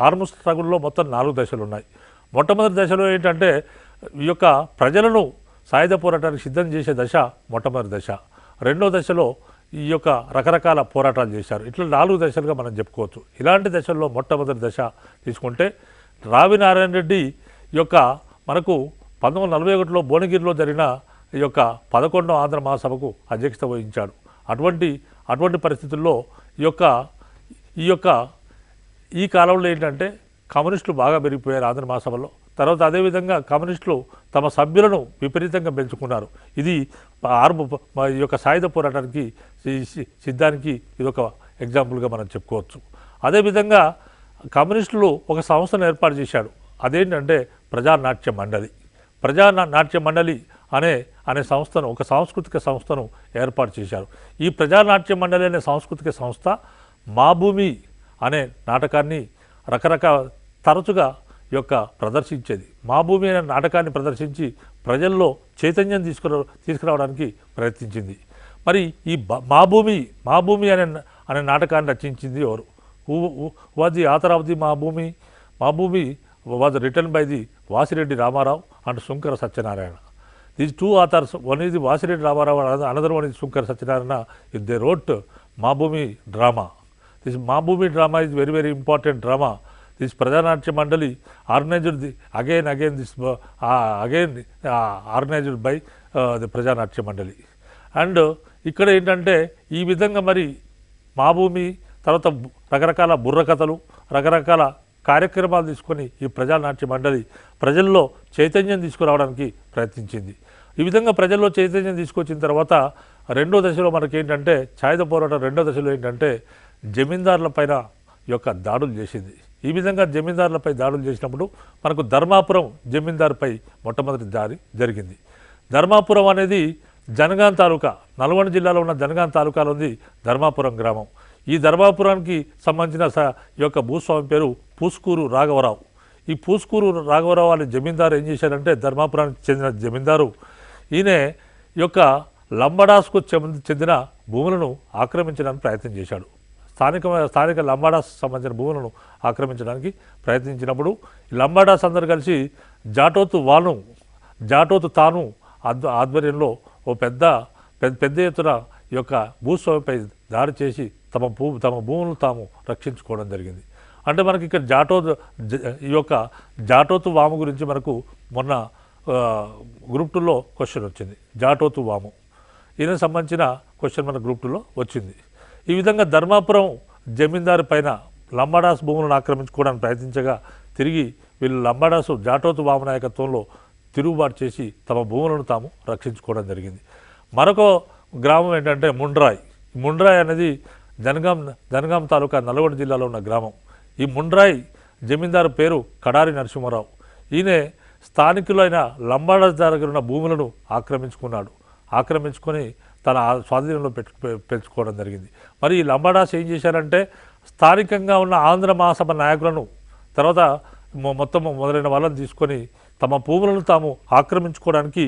ఆర్మ్ స్ట్రగుల్లో మొత్తం 4 దశలు ఉన్నాయి. మొట్టమొదటి దశలో ఏంటంటే ఈ యొక్క ప్రజలను సాయుధ పోరాటానికి సిద్ధం చేసే దశ మొట్టమొదటి దశ. రెండో దశలో ఈ యొక్క రకరకాల పోరాటాలు చేశారు. ఇట్లా 4 దశలుగా మనం చెప్పుకోవచ్చు. ఇలాంటి దశల్లో మొట్టమొదటి దశ తీసుకుంటే రావి నారాయణ రెడ్డి యొక్క మనకు 1941లో భువనగిరిలో జరిగిన ఈ యొక్క 11వ ఆంధ్ర మహాసభకు అధ్యక్షత వహించాడు. అటువంటి పరిస్థితుల్లో ఈ కాలంలో ఏంటంటే కమ్యూనిస్టులు బాగా పెరిగిపోయారు ఆంధ్ర మహాసభలో. తర్వాత అదేవిధంగా కమ్యూనిస్టులు తమ సభ్యులను విపరీతంగా పెంచుకున్నారు. ఇది ఈ యొక్క సాయుధ పోరాటానికి సిద్ధానికి ఇదొక ఎగ్జాంపుల్గా మనం చెప్పుకోవచ్చు. అదేవిధంగా కమ్యూనిస్టులు ఒక సంస్థను ఏర్పాటు చేశాడు. అదేంటంటే ప్రజానాట్య మండలి. ప్రజానాట్య మండలి అనే సంస్థను, ఒక సాంస్కృతిక సంస్థను ఏర్పాటు చేశారు. ఈ ప్రజానాట్య మండలి అనే సాంస్కృతిక సంస్థ మా భూమి అనే నాటకాన్ని తరచుగా ప్రదర్శించేది. మా భూమి అనే నాటకాన్ని ప్రదర్శించి ప్రజల్లో చైతన్యం తీసుకురావడానికి ప్రయత్నించింది. మరి ఈ మా భూమి అనే నాటకాన్ని రచించింది ఎవరు? Was the author of the Maa Bhoomi was written by the Vasireddy Ramarao and Sunkara Satyanarayana. These 2 authors, one is the Vasireddy Ramarao, another one is Shankar Satyanarayana. They wrote Mabhumi drama. This Mabhumi drama is very, very important drama. This Prajanatya Mandali organized again organized by the Prajanatya Mandali. And ఇక్కడ ఏంటంటే ఈ విధంగా మరి మాభూమి తర్వాత రకరకాల బుర్ర కథలు, రకరకాల కార్యక్రమాలు తీసుకొని ఈ ప్రజానాట్య మండలి ప్రజల్లో చైతన్యం తీసుకురావడానికి ప్రయత్నించింది. ఈ విధంగా ప్రజల్లో చైతన్యం తీసుకొచ్చిన తర్వాత రెండో దశలో మనకేంటంటే సాయుధ పోరాటం రెండో దశలో ఏంటంటే జమీందారుల పైన దాడులు చేసింది. ఈ విధంగా జమీందారులపై దాడులు చేసినప్పుడు మనకు ధర్మాపురం జమీందారుపై మొట్టమొదటి దాడి జరిగింది. ధర్మాపురం అనేది జనగాం తాలూకా, నల్గొండ జిల్లాలో ఉన్న జనగాం తాలూకాలో ఉంది ధర్మాపురం గ్రామం. ఈ ధర్మాపురానికి సంబంధించిన భూస్వామి పేరు పూస్కూరు రాఘవరావు. ఈ పూస్కూరు రాఘవరావు అనే జమీందారు ఏం చేశారంటే ధర్మాపురానికి చెందిన జమీందారు ఈయన లంబడాస్కు చెందిన భూములను ఆక్రమించడానికి ప్రయత్నం చేశాడు. స్థానిక లంబాడాస్ సంబంధించిన భూములను ఆక్రమించడానికి ప్రయత్నించినప్పుడు లంబాడాస్ అందరూ కలిసి జాటోతు తాను ఆధ్వర్యంలో ఓ పెద్ద ఎత్తున భూస్వామిపై దాడి చేసి తమ భూములను తాము రక్షించుకోవడం జరిగింది. అంటే మనకి ఇక్కడ జాటోతు వాము గురించి మనకు మొన్న గ్రూప్ 2లో క్వశ్చన్ వచ్చింది. జాటోతు వాము ఈయనకు సంబంధించిన క్వశ్చన్ మన గ్రూప్ 2లో వచ్చింది. ఈ విధంగా ధర్మాపురం జమీందారు పైన లంబాడాస్ భూములను ఆక్రమించుకోవడానికి ప్రయత్నించగా తిరిగి వీళ్ళు లంబాడాసు జాటోతు వాము నాయకత్వంలో తిరుగుబాటు చేసి తమ భూములను తాము రక్షించుకోవడం జరిగింది. మరొక గ్రామం ఏంటంటే ముండ్రాయ్ అనేది జనగాం తాలూకా నల్గొండ జిల్లాలో ఉన్న గ్రామం. ఈ ముండ్రాయ్ జమీందారు పేరు కడారి నరసింహారావు. ఈయన స్థానికులైన లంబాడాస్ దగ్గర ఉన్న భూములను ఆక్రమించుకొని తన స్వాధీనంలో పెంచుకోవడం జరిగింది. మరి ఈ లంబాడాస్ ఏం చేశారంటే స్థానికంగా ఉన్న ఆంధ్ర మహాసభ నాయకులను తర్వాత మొత్తం మొదలైన వాళ్ళని తీసుకొని తమ భూములను తాము ఆక్రమించుకోవడానికి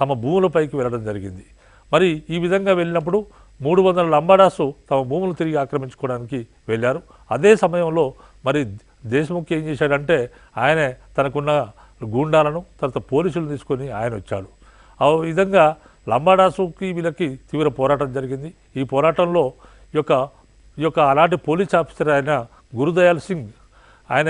తమ భూములపైకి వెళ్ళడం జరిగింది. మరి ఈ విధంగా వెళ్ళినప్పుడు 300 లంబాడాసు తమ భూములు తిరిగి ఆక్రమించుకోవడానికి వెళ్ళారు. అదే సమయంలో మరి దేశముఖ్ ఏం చేశాడంటే ఆయన తనకున్న గూండాలను తర్వాత పోలీసులను తీసుకొని ఆయన వచ్చాడు. ఆ విధంగా లంబాడాసుకి వీళ్ళకి తీవ్ర పోరాటం జరిగింది. ఈ పోరాటంలో అలాంటి పోలీస్ ఆఫీసర్ అయిన గురుదయాల్ సింగ్ ఆయన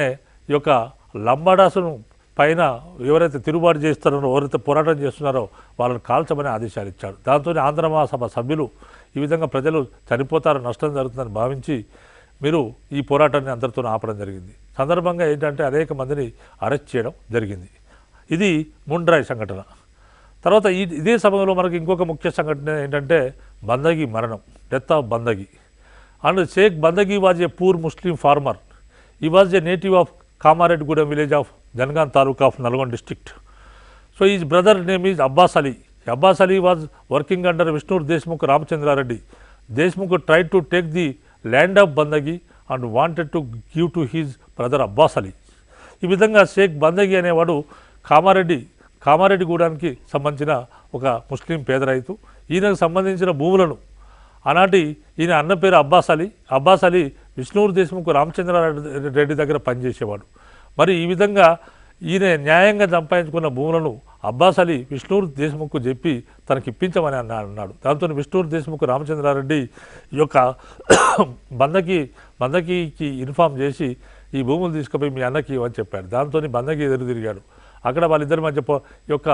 లంబాడాసును పైన ఎవరైతే తిరుగుబాటు చేస్తున్నారో, ఎవరైతే పోరాటం చేస్తున్నారో వాళ్ళని కాల్చమని ఆదేశాలు ఇచ్చాడు. దాంతో ఆంధ్ర మహాసభ సభ్యులు ఈ విధంగా ప్రజలు చనిపోతారు, నష్టం జరుగుతుందని భావించి మీరు ఈ పోరాటాన్ని అందరితో ఆపడం జరిగింది. సందర్భంగా ఏంటంటే అనేక మందిని అరెస్ట్ చేయడం జరిగింది. ఇది ముండ్రాయ్ సంఘటన. తర్వాత ఇదే సమయంలో మనకి ఇంకొక ముఖ్య సంఘటన ఏంటంటే బందగి మరణం, death of Bandagi. And Sheikh Bandagi was a poor Muslim farmer. He was a native of Kamareddigudem village of Jangaon taluka of Nalgonda district. So his brother name is Abbas Ali. Abbas Ali was working under Vishnu Deshmukh Ramchandra Reddy. Deshmukh tried to take the land of Bandagi and wanted to give to his brother Abbas Ali. ఈ విధంగా షేక్ బందగి అనేవాడు కామారెడ్డిగూడానికి సంబంధించిన ఒక ముస్లిం పేద రైతు. ఈయనకు సంబంధించిన భూములను ఆనాటి ఈయన అన్న పేరు అబ్బాస్ అలీ విష్ణు దేశ్ముఖ్ రామచంద్ర రెడ్డి దగ్గర పనిచేసేవాడు. మరి ఈ విధంగా ఈయన న్యాయంగా సంపాదించుకున్న భూములను అబ్బాస్ అలీ విష్ణూర్ దేశ్ముఖ్కు చెప్పి తనకి ఇప్పించమని అన్నాడు. దాంతో విష్ణూర్ దేశ్ముఖ్ రామచంద్రారెడ్డి ఈ యొక్క బందకీకి ఇన్ఫామ్ చేసి ఈ భూములు తీసుకుపోయి మీ అన్నకి ఇవ్వని చెప్పాడు. దాంతో బందకి ఎదురు తిరిగాడు. అక్కడ వాళ్ళిద్దరి మధ్య ఈ యొక్క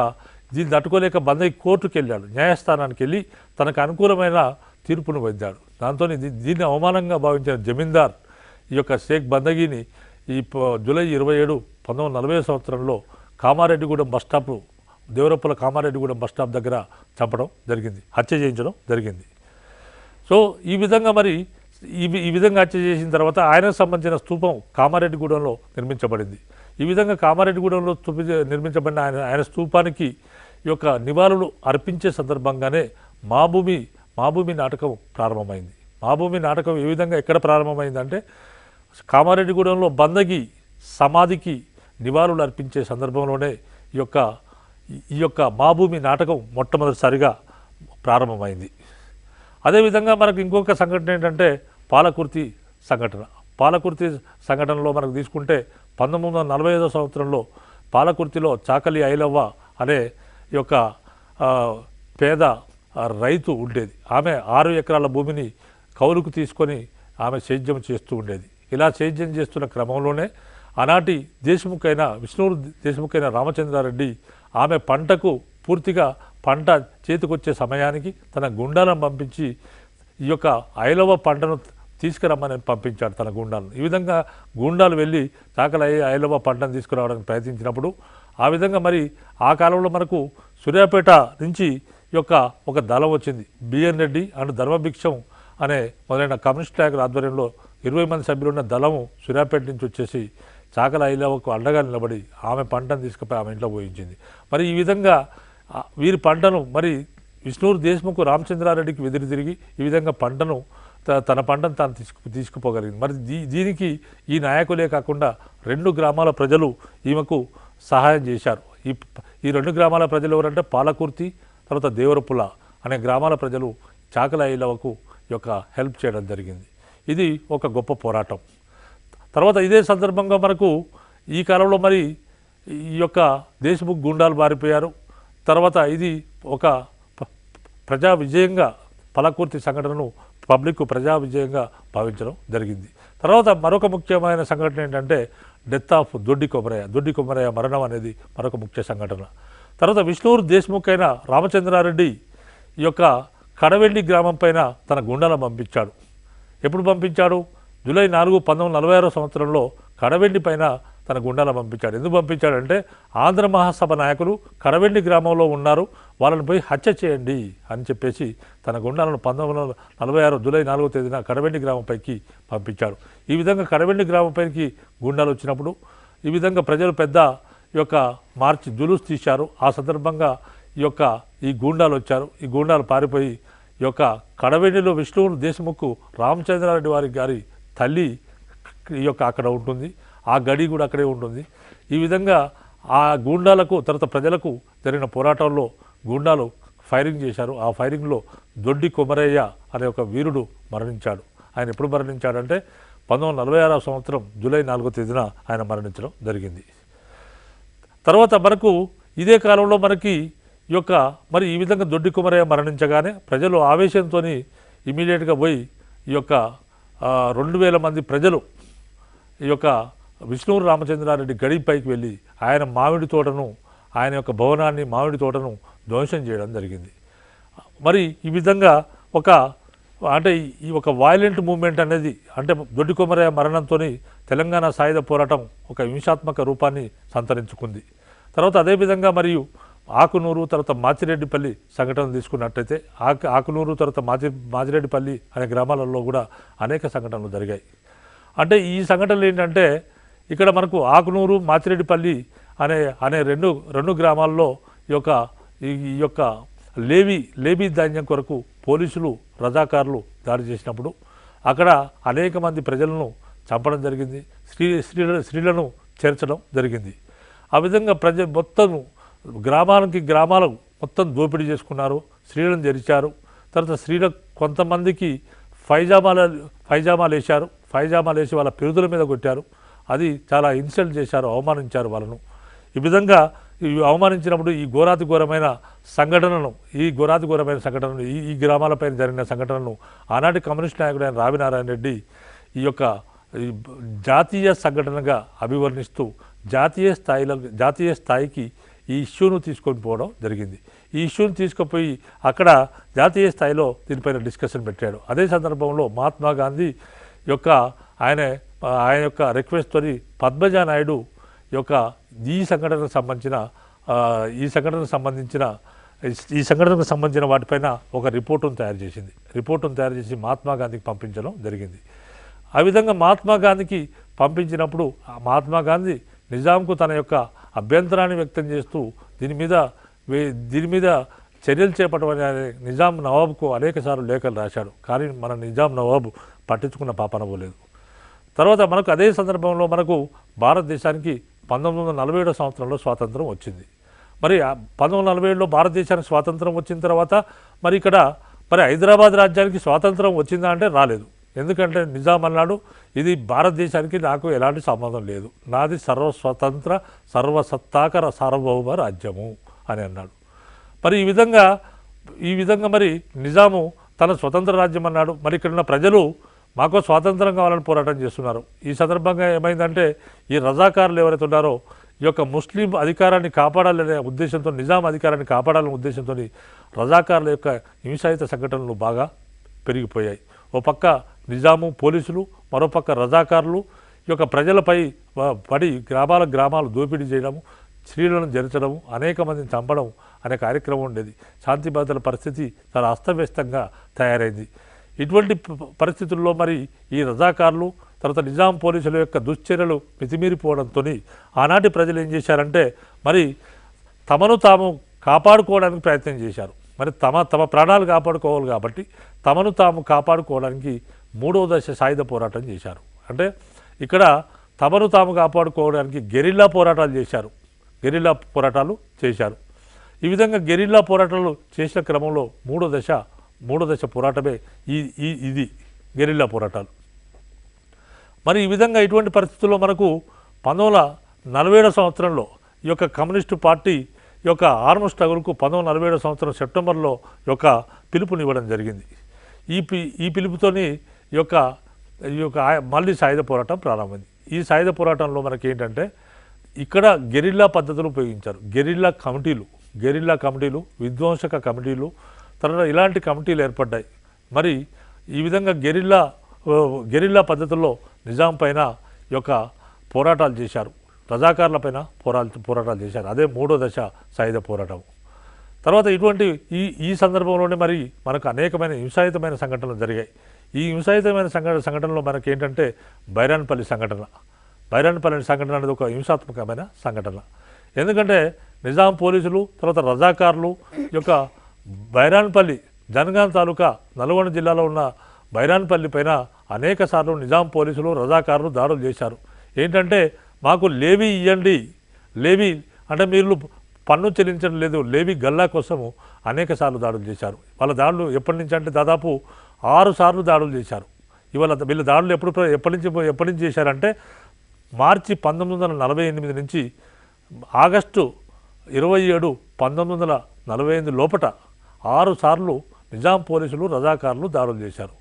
దీన్ని తట్టుకోలేక బందకి కోర్టుకు వెళ్ళాడు. న్యాయస్థానానికి వెళ్ళి తనకు అనుకూలమైన తీర్పును పొందాడు. దాంతో దీన్ని అవమానంగా భావించిన జమీందార్ ఈ యొక్క షేక్ బందగీని ఈ జూలై 27, 1940 సంవత్సరంలో కామారెడ్డిగూడెం బస్టాప్, దేవరప్పుల కామారెడ్డిగూడెం బస్టాప్ దగ్గర చంపడం జరిగింది, హత్య చేయించడం జరిగింది. సో ఈ విధంగా మరి ఈ విధంగా హత్య చేసిన తర్వాత ఆయనకు సంబంధించిన స్తూపం కామారెడ్డిగూడెంలో నిర్మించబడింది. ఈ విధంగా కామారెడ్డిగూడెంలో నిర్మించబడిన ఆయన స్తూపానికి ఈ యొక్క నివాళులు అర్పించే సందర్భంగానే మాభూమి నాటకం ప్రారంభమైంది. మాభూమి నాటకం ఏ విధంగా ఎక్కడ ప్రారంభమైందంటే కామారెడ్డిగూడెంలో బందగి సమాధికి నివాళులు అర్పించే సందర్భంలోనే ఈ యొక్క మాభూమి నాటకం మొట్టమొదటిసారిగా ప్రారంభమైంది. అదేవిధంగా మనకు ఇంకొక సంఘటన ఏంటంటే పాలకుర్తి సంఘటనలో మనకు తీసుకుంటే 1945 సంవత్సరంలో పాలకుర్తిలో చాకలి ఐలవ్వ అనే ఈ యొక్క పేద రైతు ఉండేది. ఆమె 6 ఎకరాల భూమిని కౌలుకు తీసుకొని ఆమె సేద్యం చేస్తూ ఉండేది. ఇలా సేద్యం చేస్తున్న క్రమంలోనే ఆనాటి విష్ణూరు దేశ్ముఖైన రామచంద్రారెడ్డి ఆమె పూర్తిగా పంట చేతికొచ్చే సమయానికి తన గుండాలను పంపించి ఈ యొక్క ఐలవ పంటను తీసుకురమ్మని పంపించాడు తన గుండాలను. ఈ విధంగా గుండాలు వెళ్ళి చాకలి ఐలవ పంటను తీసుకురావడానికి ప్రయత్నించినప్పుడు ఆ విధంగా మరి ఆ కాలంలో మనకు సూర్యాపేట నుంచి ఒక దళం వచ్చింది. బిఎన్ రెడ్డి అండ్ ధర్మభిక్షం అనే మొదలైన కమ్యూనిస్ట్ నాయకుల ఆధ్వర్యంలో 20 మంది సభ్యులున్న దళము సూర్యాపేట నుంచి వచ్చేసి చాకలి ఐలవకు అండగా నిలబడి ఆమె పంటను తీసుకుపోయి ఆమె ఇంట్లో పోయించింది. మరి ఈ విధంగా వీరి పంటను మరి విష్ణూరు దేశ్ముఖ్ రామచంద్రారెడ్డికి వెదిరి తిరిగి ఈ విధంగా తన పంటను తాను తీసుకుపోగలిగింది. మరి దీనికి ఈ నాయకులే కాకుండా 2 గ్రామాల ప్రజలు ఈమెకు సహాయం చేశారు. ఈ 2 గ్రామాల ప్రజలు ఎవరంటే పాలకుర్తి, తర్వాత దేవరపుల అనే గ్రామాల ప్రజలు చాకలి ఐలవకు హెల్ప్ చేయడం జరిగింది. ఇది ఒక గొప్ప పోరాటం. తర్వాత ఇదే సందర్భంగా మనకు ఈ కాలంలో మరి ఈ యొక్క దేశ్ముఖ్ గుండాలు బారిపోయారు. తర్వాత ఇది ఒక ప్రజా విజయంగా పాలకుర్తి సంఘటనను పబ్లిక్ ప్రజా విజయంగా భావించడం జరిగింది. తర్వాత మరొక ముఖ్యమైన సంఘటన ఏంటంటే డెత్ ఆఫ్ దొడ్డి కొమరయ్య మరణం అనేది మరొక ముఖ్య సంఘటన. తర్వాత విష్ణూరు దేశ్ముఖ్ అయిన రామచంద్రారెడ్డి ఈ యొక్క కడవెండి గ్రామం పైన తన గుండాలను పంపించాడు. ఎప్పుడు పంపించాడు? జూలై 4, 1946 సంవత్సరంలో కడవెండి పైన తన గుండాలను పంపించాడు. ఎందుకు పంపించాడంటే ఆంధ్ర మహాసభ నాయకులు కడవెండి గ్రామంలో ఉన్నారు, వాళ్ళని పోయి హత్య చేయండి అని చెప్పేసి తన గుండాలను 1946 జూలై 4వ తేదీన కడవెండి గ్రామంపైకి పంపించాడు. ఈ విధంగా కడవెండి గ్రామంపైకి గుండాలు వచ్చినప్పుడు ఈ విధంగా ప్రజలు పెద్ద మార్చి జులూస్ తీశారు. ఆ సందర్భంగా ఈ గూండాలు వచ్చారు. ఈ గూండాలు పారిపోయి కడవెండిలో విష్ణువు దేశ్ముఖ్ రామచంద్రారెడ్డి గారి తల్లి అక్కడ ఉంటుంది, ఆ గడి కూడా అక్కడే ఉంటుంది. ఈ విధంగా ఆ గూండాలకు తర్వాత ప్రజలకు జరిగిన పోరాటంలో గూండాలు ఫైరింగ్ చేశారు. ఆ ఫైరింగ్లో దొడ్డి కొమరయ్య అనే ఒక వీరుడు మరణించాడు. ఆయన ఎప్పుడు మరణించాడంటే 1946 సంవత్సరం జూలై 4వ తేదీన ఆయన మరణించడం జరిగింది. తర్వాత మనకు ఇదే కాలంలో మనకి మరి ఈ విధంగా దొడ్డి కొమరయ్య మరణించగానే ప్రజలు ఆవేశంతో ఇమీడియట్గా పోయి 2000 మంది ప్రజలు విష్ణూరు రామచంద్రారెడ్డి గడిపైకి వెళ్ళి ఆయన మామిడి తోటను, ఆయన భవనాన్ని, మామిడి తోటను ధ్వంసం చేయడం జరిగింది. మరి ఈ విధంగా ఈ వైలెంట్ మూమెంట్ అనేది అంటే దొడ్డి కొమరయ్య మరణంతో తెలంగాణ సాయుధ పోరాటం ఒక హింసాత్మక రూపాన్ని సంతరించుకుంది. తర్వాత అదేవిధంగా మరియు ఆకునూరు తర్వాత మాచిరెడ్డిపల్లి సంఘటనలు తీసుకున్నట్టయితే ఆకునూరు తర్వాత మాచిరెడ్డిపల్లి అనే గ్రామాలలో కూడా అనేక సంఘటనలు జరిగాయి. అంటే ఈ సంఘటనలు ఏంటంటే ఇక్కడ మనకు ఆకునూరు మాచిరెడ్డిపల్లి అనే రెండు గ్రామాల్లో ఈ యొక్క లేబీ ధాన్యం కొరకు పోలీసులు రజాకారులు దాడి చేసినప్పుడు అక్కడ అనేక మంది ప్రజలను చంపడం జరిగింది, స్త్రీలను చేర్చడం జరిగింది. ఆ విధంగా మొత్తం గ్రామాలు మొత్తం దోపిడీ చేసుకున్నారు, స్త్రీలను జరిచారు. తర్వాత స్త్రీలకు కొంతమందికి ఫైజామాలు వేశారు, ఫైజామాలు వేసి వాళ్ళ పిరుదుల మీద కొట్టారు. అది చాలా ఇన్సల్ట్ చేశారు, అవమానించారు వాళ్ళను. ఈ విధంగా అవమానించినప్పుడు ఈ ఘోరాతి ఘోరమైన సంఘటనను ఈ గ్రామాలపైన జరిగిన సంఘటనను ఆనాటి కమ్యూనిస్ట్ నాయకుడైన రావినారాయణ రెడ్డి ఈ యొక్క జాతీయ సంఘటనగా అభివర్ణిస్తూ జాతీయ స్థాయికి ఈ ఇష్యూను తీసుకొని పోవడం జరిగింది. ఈ ఇష్యూను తీసుకుపోయి అక్కడ జాతీయ స్థాయిలో దీనిపైన డిస్కషన్ పెట్టాడు. అదే సందర్భంలో మహాత్మా గాంధీ యొక్క ఆయన యొక్క రిక్వెస్ట్తో పద్మజా నాయుడు యొక్క ఈ సంఘటనకు సంబంధించిన వాటిపైన ఒక రిపోర్టును తయారు చేసి మహాత్మా గాంధీకి పంపించడం జరిగింది. ఆ విధంగా మహాత్మా గాంధీకి పంపించినప్పుడు మహాత్మా గాంధీ నిజాంకు తన యొక్క అభ్యంతరాన్ని వ్యక్తం చేస్తూ దీని మీద చర్యలు చేపట్టమని నిజాం నవాబుకు అనేకసార్లు లేఖలు రాశాడు. కానీ మన నిజాం నవాబు పట్టించుకున్న పాపన పోలేదు. తర్వాత మనకు అదే సందర్భంలో మనకు భారతదేశానికి 1947 సంవత్సరంలో స్వాతంత్రం వచ్చింది. మరి 1947లో భారతదేశానికి స్వాతంత్రం వచ్చిన తర్వాత మరి ఇక్కడ హైదరాబాద్ రాజ్యానికి స్వాతంత్రం వచ్చిందా అంటే రాలేదు. ఎందుకంటే నిజాం అన్నాడు, ఇది భారతదేశానికి నాకు ఎలాంటి సంబంధం లేదు, నాది సర్వస్వతంత్ర సర్వసత్తాకర సార్వభౌమ రాజ్యము అని అన్నాడు. మరి ఈ విధంగా మరి నిజాము తన స్వతంత్ర రాజ్యం అన్నాడు. మరి ఇక్కడ ఉన్న ప్రజలు మాకు స్వాతంత్రం కావాలని పోరాటం చేస్తున్నారు. ఈ సందర్భంగా ఏమైందంటే ఈ రజాకారులు ఎవరైతే ఉన్నారో ఈ యొక్క ముస్లిం అధికారాన్ని కాపాడాలనే ఉద్దేశంతో, నిజాం అధికారాన్ని కాపాడాలనే ఉద్దేశంతో రజాకారుల యొక్క హింసాయుత సంఘటనలు బాగా పెరిగిపోయాయి. ఓ పక్క నిజాము పోలీసులు, మరోపక్క రజాకారులు ఈ యొక్క ప్రజలపై పడి గ్రామాలు దోపిడీ చేయడము, స్త్రీలను జరించడము, అనేక మందిని చంపడం అనే కార్యక్రమం ఉండేది. శాంతి భద్రతల పరిస్థితి చాలా అస్తవ్యస్తంగా తయారైంది. ఇటువంటి పరిస్థితుల్లో మరి ఈ రజాకారులు తర్వాత నిజాం పోలీసుల యొక్క దుశ్చర్యలు మితిమీరిపోవడంతో ఆనాటి ప్రజలు ఏం చేశారంటే మరి తమను తాము కాపాడుకోవడానికి ప్రయత్నం చేశారు. మరి తమ ప్రాణాలు కాపాడుకోవాలి కాబట్టి తమను తాము కాపాడుకోవడానికి 3వ దశ సాయుధ పోరాటం చేశారు. అంటే ఇక్కడ తమను తాము కాపాడుకోవడానికి గెరిల్లా పోరాటాలు చేశారు. ఈ విధంగా గెరిల్లా పోరాటాలు చేసిన క్రమంలో మూడో దశ పోరాటమే ఇది గెరిల్లా పోరాటాలు. మరి ఈ విధంగా ఇటువంటి పరిస్థితుల్లో మనకు 1947 సంవత్సరంలో ఈ యొక్క కమ్యూనిస్టు పార్టీ ఈ యొక్క ఆర్మ్ స్ట్రగుల్కు 1947 సంవత్సరం సెప్టెంబర్లో యొక్క పిలుపునివ్వడం జరిగింది. ఈ పిలుపుతోని ఈ యొక్క మళ్ళీ సాయుధ పోరాటం ప్రారంభమైంది. ఈ సాయుధ పోరాటంలో మనకి ఏంటంటే ఇక్కడ గెరిల్లా పద్ధతులు ఉపయోగించారు. గెరిల్లా కమిటీలు, విధ్వంసక కమిటీలు, తర్వాత ఇలాంటి కమిటీలు ఏర్పడ్డాయి. మరి ఈ విధంగా గెరిల్లా పద్ధతుల్లో నిజాం పైన ఈ యొక్క పోరాటాలు చేశారు, రజాకారుల పైన పోరాటాలు చేశారు. అదే 3వ దశ సాయుధ పోరాటం. తర్వాత ఇటువంటి ఈ సందర్భంలోనే మరి మనకు అనేకమైన హింసాయుతమైన సంఘటనలు జరిగాయి. ఈ హింసాయుతమైన సంఘటనలో మనకి ఏంటంటే బైరాన్పల్లి సంఘటన అనేది ఒక హింసాత్మకమైన సంఘటన. ఎందుకంటే నిజాం పోలీసులు తర్వాత రజాకారులు యొక్క బైరాన్పల్లి జనగాం తాలూకా నల్గొండ జిల్లాలో ఉన్న బైరాన్పల్లి పైన అనేక సార్లు నిజాం పోలీసులు రజాకారులు దాడులు చేశారు. ఏంటంటే మాకు లేవీ ఇవ్వండి, లేవీ అంటే మీరు పన్ను చెల్లించడం లేదు, లేవీ గల్లా కోసము అనేక సార్లు దాడులు చేశారు. వాళ్ళ దాడులు ఎప్పటి నుంచి అంటే దాదాపు 6 సార్లు దాడులు చేశారు. వీళ్ళ దాడులు ఎప్పటి నుంచి చేశారంటే మార్చి 1948 నుంచి ఆగస్టు 27, 1948 లోపట 6 సార్లు నిజాం పోలీసులు రజాకారులు దాడులు చేశారు.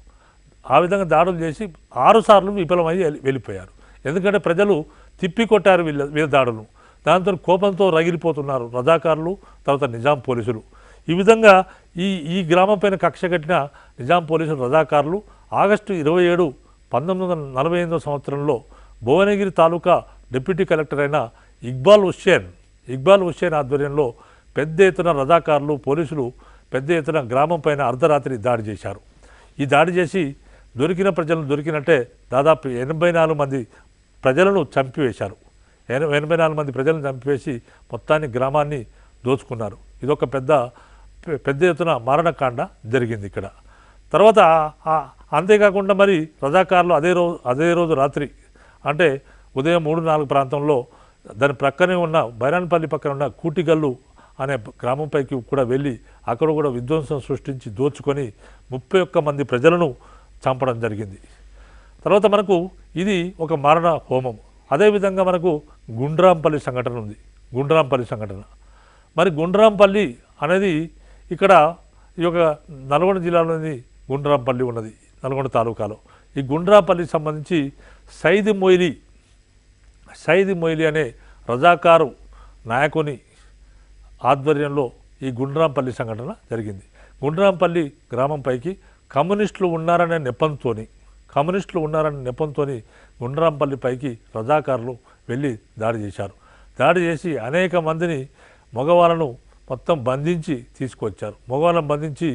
ఆ విధంగా దాడులు చేసి 6 సార్లు విఫలమయ్యి వెళ్ళిపోయారు. ఎందుకంటే ప్రజలు తిప్పికొట్టారు వీళ్ళ దాడులను. దాంతో కోపంతో రగిలిపోతున్నారు రజాకారులు తర్వాత నిజాం పోలీసులు. ఈ విధంగా ఈ గ్రామం పైన కక్ష కట్టిన నిజాం పోలీసులు రజాకారులు ఆగస్టు 27, 1948 సంవత్సరంలో భువనగిరి తాలూకా డిప్యూటీ కలెక్టర్ అయిన ఇక్బాల్ హుస్సేన్ ఆధ్వర్యంలో పెద్ద ఎత్తున రజాకారులు పోలీసులు పెద్ద ఎత్తున గ్రామం పైన అర్ధరాత్రి దాడి చేశారు. ఈ దాడి చేసి దొరికినట్టే దాదాపు 84 మంది ప్రజలను చంపివేశారు. 84 మంది ప్రజలను చంపివేసి మొత్తాన్ని గ్రామాన్ని దోచుకున్నారు. ఇదొక పెద్ద ఎత్తున మారణకాండ జరిగింది ఇక్కడ. తర్వాత అంతేకాకుండా మరి రజాకారులు అదే రోజు రాత్రి అంటే ఉదయం 3-4 ప్రాంతంలో దాని ప్రక్కనే ఉన్న బైరాన్పల్లి పక్కన ఉన్న కూటిగల్లు అనే గ్రామంపైకి కూడా వెళ్ళి అక్కడ కూడా విధ్వంసం సృష్టించి దోచుకొని 31 మంది ప్రజలను చంపడం జరిగింది. తర్వాత మనకు ఇది ఒక మారణ హోమం. అదేవిధంగా మనకు గుండ్రాంపల్లి సంఘటన ఉంది. గుండ్రాంపల్లి సంఘటన. మరి గుండ్రాంపల్లి అనేది ఇక్కడ ఈ యొక్క నల్గొండ జిల్లాలోని గుండ్రాంపల్లి ఉన్నది, నల్గొండ తాలూకాలో. ఈ గుండ్రాంపల్లికి సంబంధించి సైద్ మొయిలీ అనే రజాకారు నాయకుని ఆధ్వర్యంలో ఈ గుండ్రాంపల్లి సంఘటన జరిగింది. గుండ్రాంపల్లి గ్రామంపైకి కమ్యూనిస్టులు ఉన్నారనే నెపంతో గుండ్రాంపల్లిపైకి రజాకారులు వెళ్ళి దాడి చేశారు. దాడి చేసి అనేక మందిని మగవాళ్ళను మొత్తం బంధించి తీసుకొచ్చారు. మగవాళ్ళను బంధించి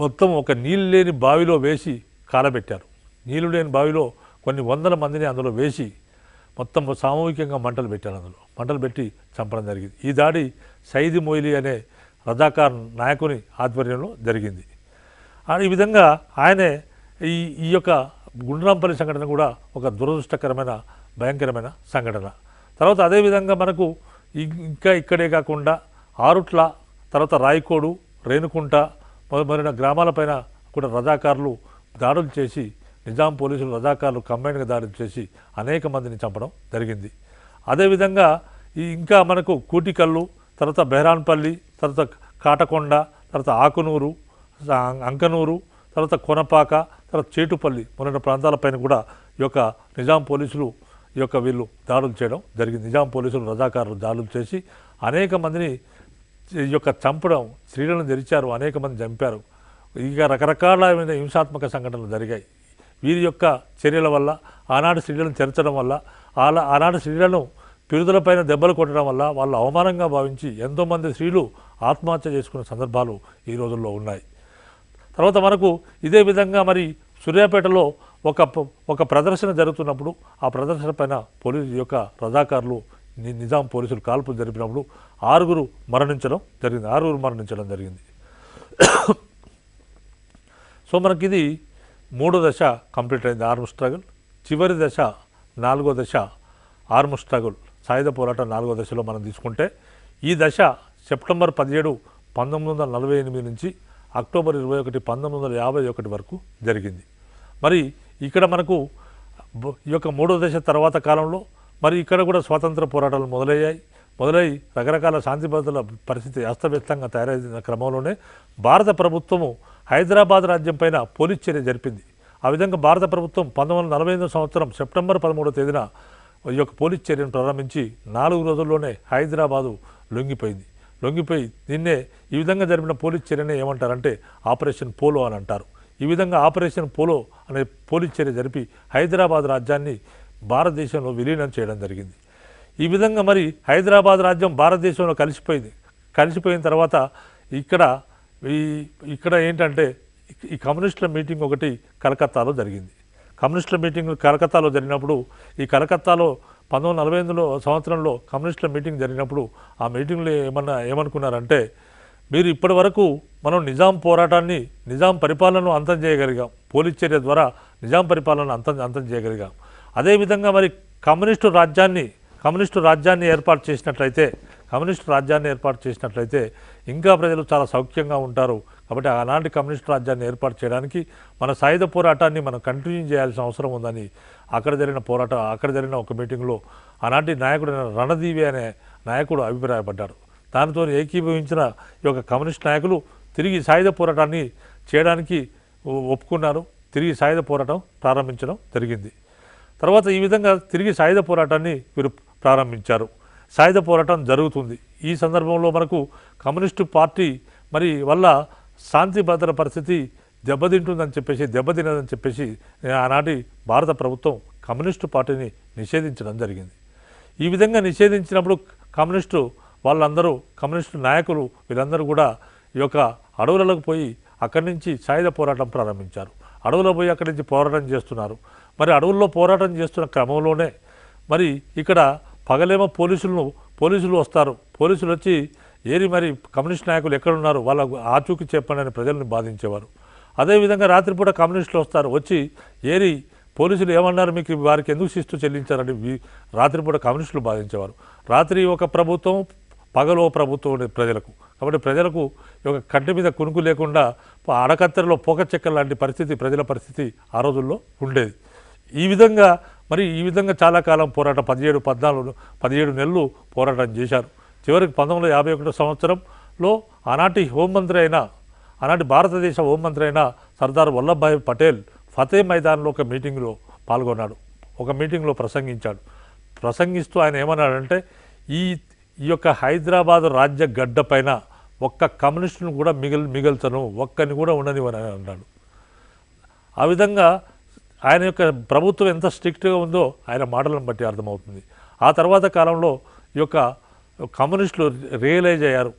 మొత్తం ఒక నీళ్ళు లేని బావిలో వేసి కాలబెట్టారు. నీళ్ళు లేని బావిలో కొన్ని వందల మందిని అందులో వేసి మొత్తం సామూహికంగా మంటలు పెట్టారు. అందులో మంటలు పెట్టి చంపడం జరిగింది. ఈ దాడి సైద్ మొయిలీ అనే రజాకార్ నాయకుని ఆధ్వర్యంలో జరిగింది. ఈ విధంగా ఆయనే ఈ యొక్క గుండ్రాంపల్లి సంఘటన కూడా ఒక దురదృష్టకరమైన భయంకరమైన సంఘటన. తర్వాత అదేవిధంగా మనకు ఇంకా ఇక్కడే కాకుండా ఆరుట్ల, తర్వాత రాయకోడు, రేణుకుంట మొదలైన గ్రామాలపైన కూడా రజాకారులు దాడులు చేసి, నిజాం పోలీసులు రజాకారులు కంబైన్గా దాడులు చేసి అనేక మందిని చంపడం జరిగింది. అదేవిధంగా ఇంకా మనకు కూటికల్లు, తర్వాత బెహరాన్పల్లి, తర్వాత కాటకొండ, తర్వాత ఆకునూరు, అంకనూరు, తర్వాత కొనపాక, తర్వాత చేటుపల్లి మొదలైన ప్రాంతాలపైన కూడా ఈ యొక్క నిజాం పోలీసులు వీళ్ళు దాడులు చేయడం జరిగింది. నిజాం పోలీసులు రజాకారులు దాడులు చేసి అనేక మందిని చంపడం, స్త్రీలను తెరిచారు, అనేక మంది చంపారు. ఇక రకరకాలైన హింసాత్మక సంఘటనలు జరిగాయి. వీరి యొక్క చర్యల వల్ల, ఆనాటి స్త్రీలను చేర్చడం వల్ల, ఆనాటి స్త్రీలను పిరుదులపైన దెబ్బలు కొట్టడం వల్ల వాళ్ళు అవమానంగా భావించి ఎంతోమంది స్త్రీలు ఆత్మహత్య చేసుకునే సందర్భాలు ఈ రోజుల్లో ఉన్నాయి. తర్వాత మనకు ఇదే విధంగా మరి సూర్యాపేటలో ఒక ప్రదర్శన జరుగుతున్నప్పుడు ఆ ప్రదర్శన పైన పోలీసు యొక్క రజాకారులు నిజాం పోలీసులు కాల్పులు జరిపినప్పుడు 6 మరణించడం జరిగింది. సో మనకిది 3వ దశ కంప్లీట్ అయింది, ఆర్మ్ స్ట్రగుల్. చివరి దశ 4వ దశ ఆర్మ్ స్ట్రగుల్, సాయుధ పోరాటం 4వ దశలో మనం తీసుకుంటే ఈ దశ సెప్టెంబర్ 17, 1948 నుంచి అక్టోబర్ 21, 1951 వరకు జరిగింది. మరి ఇక్కడ మనకు ఈ యొక్క 3వ దశ తర్వాత కాలంలో మరి ఇక్కడ కూడా స్వాతంత్ర పోరాటాలు మొదలై రకరకాల శాంతి భద్రతల పరిస్థితి అస్తవ్యస్తంగా తయారైన క్రమంలోనే భారత ప్రభుత్వము హైదరాబాద్ రాజ్యం పైన పోలీస్ చర్య జరిపింది. ఆ విధంగా భారత ప్రభుత్వం 1948 సంవత్సరం సెప్టెంబర్ 13వ తేదీన ఈ యొక్క పోలీస్ చర్యను ప్రారంభించి 4 రోజుల్లోనే హైదరాబాదు లొంగిపోయి నిన్నే ఈ విధంగా జరిపిన పోలీస్ చర్యనే ఏమంటారంటే ఆపరేషన్ పోలో అని అంటారు. ఈ విధంగా ఆపరేషన్ పోలో అనే పోలీస్ చర్య జరిపి హైదరాబాద్ రాజ్యాన్ని భారతదేశంలో విలీనం చేయడం జరిగింది. ఈ విధంగా మరి హైదరాబాద్ రాజ్యం భారతదేశంలో కలిసిపోయిన తర్వాత ఇక్కడ ఏంటంటే ఈ కమ్యూనిస్టుల మీటింగ్ ఒకటి కలకత్తాలో జరిగింది. కమ్యూనిస్టుల మీటింగ్ కలకత్తాలో జరిగినప్పుడు ఈ కలకత్తాలో 1948 సంవత్సరంలో కమ్యూనిస్టుల మీటింగ్ జరిగినప్పుడు ఆ మీటింగ్లో ఏమనుకున్నారంటే, మీరు ఇప్పటి వరకు మనం నిజాం పరిపాలనను అంతం చేయగలిగాం, పోలీస్ చర్య ద్వారా నిజాం పరిపాలనను అంతం చేయగలిగాం. అదేవిధంగా మరి కమ్యూనిస్టు రాజ్యాన్ని ఏర్పాటు చేసినట్లయితే ఇంకా ప్రజలు చాలా సౌఖ్యంగా ఉంటారు. కాబట్టి అలాంటి కమ్యూనిస్టు రాజ్యాన్ని ఏర్పాటు చేయడానికి మన సాయుధ పోరాటాన్ని మనం కంటిన్యూ చేయాల్సిన అవసరం ఉందని అక్కడ జరిగిన ఒక మీటింగ్లో ఆనాటి నాయకుడైన రణదీవి అనే నాయకుడు అభిప్రాయపడ్డాడు. దానితో ఏకీభవించిన ఈ యొక్క కమ్యూనిస్ట్ నాయకులు తిరిగి సాయుధ పోరాటాన్ని చేయడానికి ఒప్పుకున్నారు. తిరిగి సాయుధ పోరాటం ప్రారంభించడం జరిగింది. తర్వాత ఈ విధంగా తిరిగి సాయుధ పోరాటాన్ని వీరు ప్రారంభించారు. సాయుధ పోరాటం జరుగుతుంది. ఈ సందర్భంలో మనకు కమ్యూనిస్టు పార్టీ మరి వల్ల శాంతి భద్రత పరిస్థితి దెబ్బతినదని చెప్పేసి ఆనాటి భారత ప్రభుత్వం కమ్యూనిస్టు పార్టీని నిషేధించడం జరిగింది. ఈ విధంగా నిషేధించినప్పుడు కమ్యూనిస్టు నాయకులు వీళ్ళందరూ కూడా ఈ యొక్క అడవులకు పోయి అక్కడి నుంచి సాయుధ పోరాటం ప్రారంభించారు. అడవులో పోయి అక్కడి నుంచి పోరాటం చేస్తున్నారు. మరి అడవుల్లో పోరాటం చేస్తున్న క్రమంలోనే మరి ఇక్కడ పగలేమో పోలీసులు వస్తారు. పోలీసులు వచ్చి మరి కమ్యూనిస్ట్ నాయకులు ఎక్కడున్నారు వాళ్ళ ఆచూకీ చెప్పండి అని ప్రజల్ని బాధించేవారు. అదేవిధంగా రాత్రిపూట కమ్యూనిస్టులు వస్తారు, వచ్చి పోలీసులు ఏమన్నారు, మీకు వారికి ఎందుకు శిస్తు చెల్లించారని రాత్రిపూట కమ్యూనిస్టులు బాధించేవారు. రాత్రి ఒక ప్రభుత్వం, పగలు ఒక ప్రభుత్వం ఉండేది ప్రజలకు. కాబట్టి ప్రజలకు ఒక కంటి మీద కునుకు లేకుండా అడకత్తెరలో పోక చెక్క లాంటి ప్రజల పరిస్థితి ఆ రోజుల్లో ఉండేది. ఈ విధంగా మరి ఈ విధంగా చాలా కాలం పోరాటం 17 నెలలు పోరాటం చేశారు. చివరికి 1951 సంవత్సరంలో ఆనాటి భారతదేశ హోంమంత్రి అయిన సర్దార్ వల్లభాయ్ పటేల్ ఫతే మైదాన్లో ఒక మీటింగ్లో పాల్గొన్నాడు. ఒక మీటింగ్లో ప్రసంగిస్తూ ఆయన ఏమన్నాడంటే ఈ యొక్క హైదరాబాదు రాజ్య గడ్డ పైన ఒక్క కమ్యూనిస్టును కూడా మిగల్చను, ఒక్కని కూడా ఉండనివని అన్నాడు. ఆ విధంగా ఆయన యొక్క ప్రభుత్వం ఎంత స్ట్రిక్ట్గా ఉందో ఆయన మాటలను బట్టి అర్థమవుతుంది. ఆ తర్వాత కాలంలో ఈ యొక్క కమ్యూనిస్టులు రియలైజ్ అయ్యారు,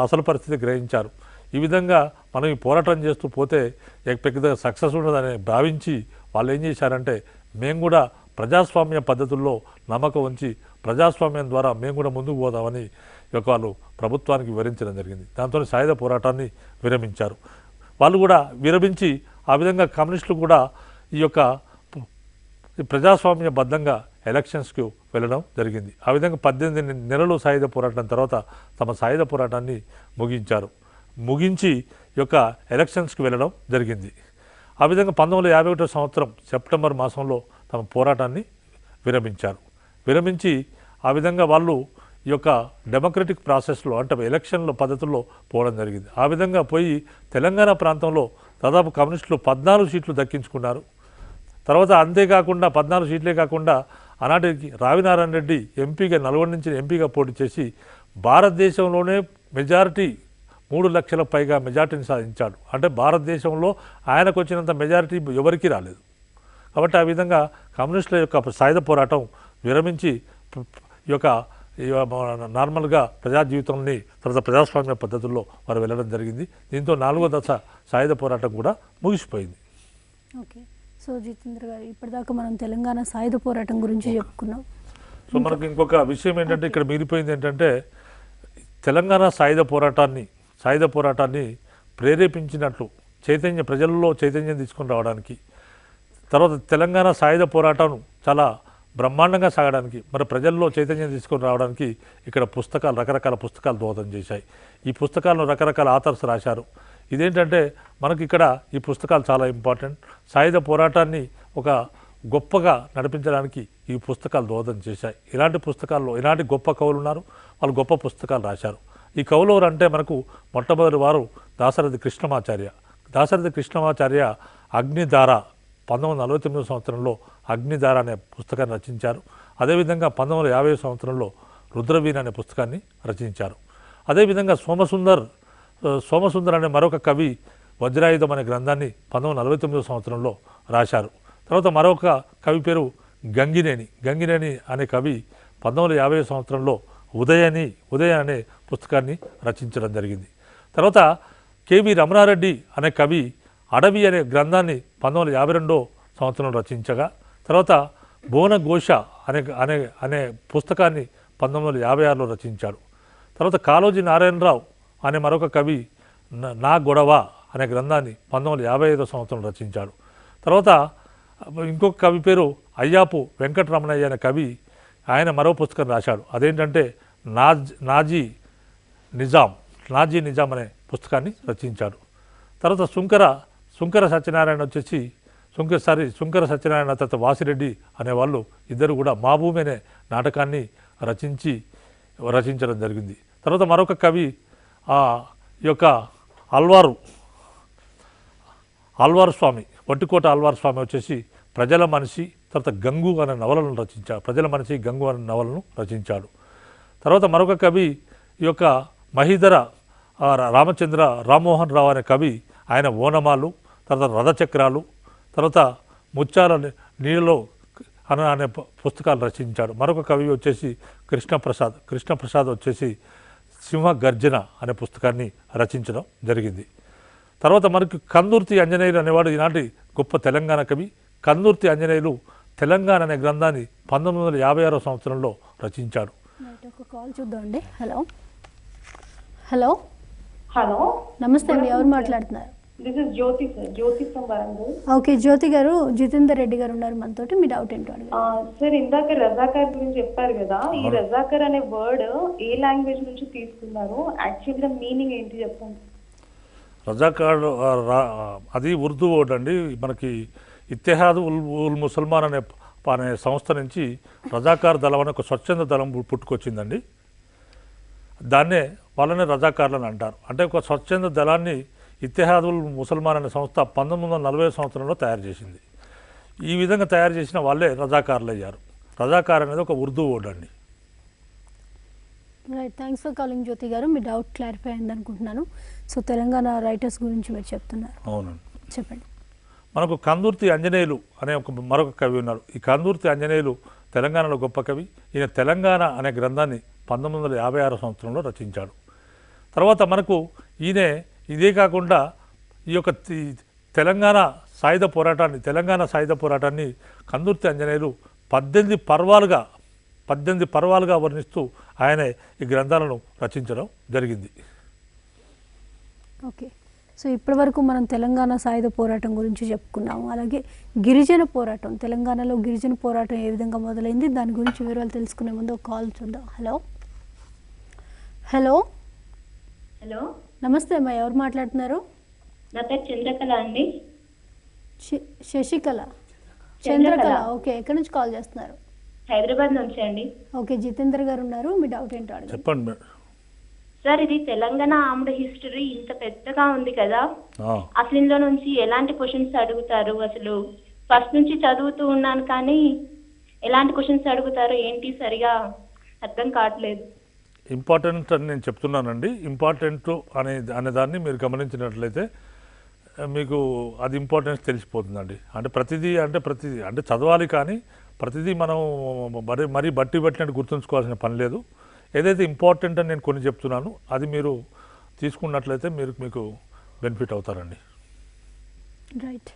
అసలు పరిస్థితి గ్రహించారు. ఈ విధంగా మనం ఈ పోరాటం చేస్తూ పోతే పెద్ద సక్సెస్ ఉండదని భావించి వాళ్ళు ఏం చేశారంటే మేము కూడా ప్రజాస్వామ్య పద్ధతుల్లో నమ్మకం ఉంచి ప్రజాస్వామ్యం ద్వారా మేము కూడా ముందుకు పోదామని వాళ్ళు ప్రభుత్వానికి వివరించడం జరిగింది. దాంతో సాయుధ పోరాటాన్ని విరమించారు. వాళ్ళు కూడా విరమించి ఆ విధంగా కమ్యూనిస్టులు కూడా ఈ యొక్క ప్రజాస్వామ్యబద్ధంగా ఎలక్షన్స్కు వెళ్ళడం జరిగింది. ఆ విధంగా 18 నెలలు సాయుధ పోరాటం తర్వాత తమ సాయుధ పోరాటాన్ని ముగించి ఈ యొక్క ఎలక్షన్స్కి వెళ్ళడం జరిగింది. ఆ విధంగా 1951 సంవత్సరం సెప్టెంబర్ మాసంలో తమ పోరాటాన్ని విరమించి ఆ విధంగా వాళ్ళు ఈ యొక్క డెమోక్రటిక్ ప్రాసెస్లో అంటే ఎలక్షన్ల పద్ధతుల్లో పోవడం జరిగింది. ఆ విధంగా పోయి తెలంగాణ ప్రాంతంలో దాదాపు కమ్యూనిస్టులు 14 సీట్లు దక్కించుకున్నారు. తర్వాత అంతేకాకుండా 14 సీట్లే కాకుండా ఆనాటి రావినారాయణ రెడ్డి ఎంపీగా నల్గొండ నుంచి ఎంపీగా పోటీ చేసి భారతదేశంలోనే మెజారిటీ 3 లక్షల పైగా మెజారిటీని సాధించాడు. అంటే భారతదేశంలో ఆయనకు వచ్చినంత మెజారిటీ ఎవరికీ రాలేదు. కాబట్టి ఆ విధంగా కమ్యూనిస్టుల యొక్క సాయుధ పోరాటం విరమించి ఈ యొక్క నార్మల్గా ప్రజా జీవితంని తర్వాత ప్రజాస్వామ్య పద్ధతుల్లో వారు వెళ్ళడం జరిగింది. దీంతో 4వ దశ సాయుధ పోరాటం కూడా ముగిసిపోయింది. ఓకే, సో జితేంద్ర గారు ఇప్పటిదాకా మనం తెలంగాణ సాయుధ పోరాటం గురించి చెప్పుకున్నాం. సో మనకు ఇంకొక విషయం ఏంటంటే ఇక్కడ మిగిలిపోయింది ఏంటంటే తెలంగాణ సాయుధ పోరాటాన్ని ప్రేరేపించినట్లు ప్రజల్లో చైతన్యం తీసుకొని రావడానికి, తర్వాత తెలంగాణ సాయుధ పోరాటం చాలా బ్రహ్మాండంగా సాగడానికి, మరి ప్రజల్లో చైతన్యం తీసుకొని రావడానికి ఇక్కడ రకరకాల పుస్తకాలు దోహదం చేశాయి. ఈ పుస్తకాలను రకరకాల ఆథర్స్ రాశారు. ఇదేంటంటే మనకి ఇక్కడ ఈ పుస్తకాలు చాలా ఇంపార్టెంట్. సాయుధ పోరాటాన్ని ఒక గొప్పగా నడిపించడానికి ఈ పుస్తకాలు దోహదం చేశాయి. ఇలాంటి పుస్తకాల్లో ఇలాంటి గొప్ప కవులు ఉన్నారు, వాళ్ళు గొప్ప పుస్తకాలు రాశారు. ఈ కవులు అంటే మనకు మొట్టమొదటి వారు దాశరథి కృష్ణమాచార్య అగ్నిధార 1949 సంవత్సరంలో అగ్నిధార అనే పుస్తకాన్ని రచించారు. అదేవిధంగా 1950 సంవత్సరంలో రుద్రవీణ అనే పుస్తకాన్ని రచించారు. అదేవిధంగా సోమసుందర్ అనే మరొక కవి వజ్రాయుధం అనే గ్రంథాన్ని 1949 సంవత్సరంలో రాశారు. తర్వాత మరొక కవి పేరు గంగినేని అనే కవి 1950 సంవత్సరంలో ఉదయ అనే పుస్తకాన్ని రచించడం జరిగింది. తర్వాత కేవి రమణారెడ్డి అనే కవి అడవి అనే గ్రంథాన్ని 1952 సంవత్సరం రచించగా, తర్వాత భువన ఘోష అనే పుస్తకాన్ని 1956లో రచించాడు. తర్వాత కాళోజీ నారాయణరావు అనే మరొక కవి నా గొడవ అనే గ్రంథాన్ని 1955 సంవత్సరం రచించాడు. తర్వాత ఇంకొక కవి పేరు అయ్యాపు వెంకటరమణయ్య అనే కవి, ఆయన మరో పుస్తకం రాశాడు. అదేంటంటే నాజీ నిజాం అనే పుస్తకాన్ని రచించాడు. తర్వాత శుంకర సత్యనారాయణ తర్వాత వాసిరెడ్డి అనేవాళ్ళు ఇద్దరు కూడా మా భూమి అనే నాటకాన్ని రచించడం జరిగింది. తర్వాత మరొక కవి ఈ యొక్క ఆల్వారు స్వామి, వట్టికోట ఆల్వారు స్వామి వచ్చేసి ప్రజల మనిషి, తర్వాత గంగు అనే నవలను రచించాడు. తర్వాత మరొక కవి ఈ యొక్క మహీధర రామ్మోహన్ రావు అనే కవి, ఆయన ఓనమాలు, తర్వాత రథచక్రాలు, తర్వాత ముత్యాల నీళ్ళలో అనే పుస్తకాలు రచించాడు. మరొక కవి వచ్చేసి కృష్ణప్రసాద్ వచ్చేసి సింహ గర్జన అనే పుస్తకాన్ని రచించడం జరిగింది. తర్వాత మనకి కందుర్తి ఆంజనేయులు అనేవాడు ఈనాటి గొప్ప తెలంగాణ కవి. కందుర్తి ఆంజనేయులు తెలంగాణ అనే గ్రంథాన్ని 1956 సంవత్సరంలో రచించాడు. ఒక కాల్ చూద్దామండి. హలో నమస్తే అండి, ఎవరు మాట్లాడుతున్నారు? This is Jyothi sir, Jyothi from Warangal. Okay Jyothi garu, Jitender Reddy గారు ఉన్నారు మనతోటి, మీ డౌట్ ఏంటో అడగండి. సార్ ఇందాక రజాకార్ గురించి చెప్పారు కదా, ఈ రజాకార్ అనే వర్డ్ ఏ లాంగ్వేజ్ నుంచి తీసుకున్నారు, యాక్చువల్గా మీనింగ్ ఏంటి చెప్పండి. రజాకార్ అది ఉర్దూ వర్డ్ అండి. మనకి ఇత్తెహాద్ ఉల్ ముసల్మాన్ అనే అనే సంస్థ నుంచి రజాకార్ దళం అనే ఒక స్వచ్ఛంద దళం పుట్టుకొచ్చిందండి. దాన్నే వాళ్ళనే రజాకార్లని అంటారు. అంటే ఒక స్వచ్ఛంద దళాన్ని ఇత్తెహాదుల్ ముసల్మాన్ అనే సంస్థ 1940 సంవత్సరంలో తయారు చేసింది. ఈ విధంగా తయారు చేసిన వాళ్ళే రజాకార్లు అయ్యారు. రజాకార్ అనేది ఒక ఉర్దూ వర్డ్ అండి. రైట్, థ్యాంక్స్ ఫర్ కాలింగ్ జ్యోతి గారు. మీ డౌట్ క్లారిఫై అయింది అనుకుంటున్నాను. సో తెలంగాణ రైటర్స్ గురించి మీరు చెప్తున్నారు, అవునండి, చెప్పండి. మనకు కందుర్తి ఆంజనేయులు అనే మరొక కవి ఉన్నారు. ఈ కందుర్తి ఆంజనేయులు తెలంగాణలో గొప్ప కవి. ఈయన తెలంగాణ అనే గ్రంథాన్ని 1956 సంవత్సరంలో రచించాడు. తర్వాత మనకు ఈయనే ఇదే కాకుండా ఈ యొక్క తెలంగాణ సాయుధ పోరాటాన్ని కందుర్తి ఆంజనేయులు 18 పర్వాలుగా వర్ణిస్తూ ఆయనే ఈ గ్రంథాలను రచించడం జరిగింది. ఓకే, సో ఇప్పటి వరకు మనం తెలంగాణ సాయుధ పోరాటం గురించి చెప్పుకున్నాము. అలాగే గిరిజన పోరాటం, తెలంగాణలో గిరిజన పోరాటం ఏ విధంగా మొదలైంది దాని గురించి వివరాలు తెలుసుకునే ముందు ఒక కాల్ చూద్దాం. హలో హలో హలో, నమస్తే అమ్మా, ఎవరు మాట్లాడుతున్నారు? నా పేరు చంద్రకళ అండి. శశికళ, చంద్రకళ. ఓకే, ఎక్కడి నుంచి కాల్ చేస్తున్నారు? హైదరాబాద్ నుంచి అండి. ఓకే, జితేందర్ గారు ఉన్నారు, మీ డౌట్ ఏంటో అడగండి. చెప్పండి సార్, ఇది తెలంగాణ ఆమ్డ్ హిస్టరీ ఇంత పెద్దగా ఉంది కదా, అసలు ఇందులో నుంచి ఎలాంటి క్వశ్చన్స్ అడుగుతారు? అసలు ఫస్ట్ నుంచి చదువుతూ ఉన్నాను కానీ ఎలాంటి క్వశ్చన్స్ అడుగుతారు ఏంటి సరిగా అర్థం కావట్లేదు. ఇంపార్టెంట్ అని నేను చెప్తున్నానండి. ఇంపార్టెంట్ అనే దాన్ని మీరు గమనించినట్లయితే మీకు అది ఇంపార్టెన్స్ తెలిసిపోతుందండి. అంటే ప్రతిదీ అంటే చదవాలి, కానీ ప్రతిదీ మనం మరీ బట్టి పట్టినట్టు గుర్తుంచుకోవాల్సిన పని లేదు. ఏదైతే ఇంపార్టెంట్ అని నేను కొన్ని చెప్తున్నాను అది మీరు తీసుకున్నట్లయితే మీకు బెనిఫిట్ అవుతారండి. రైట్,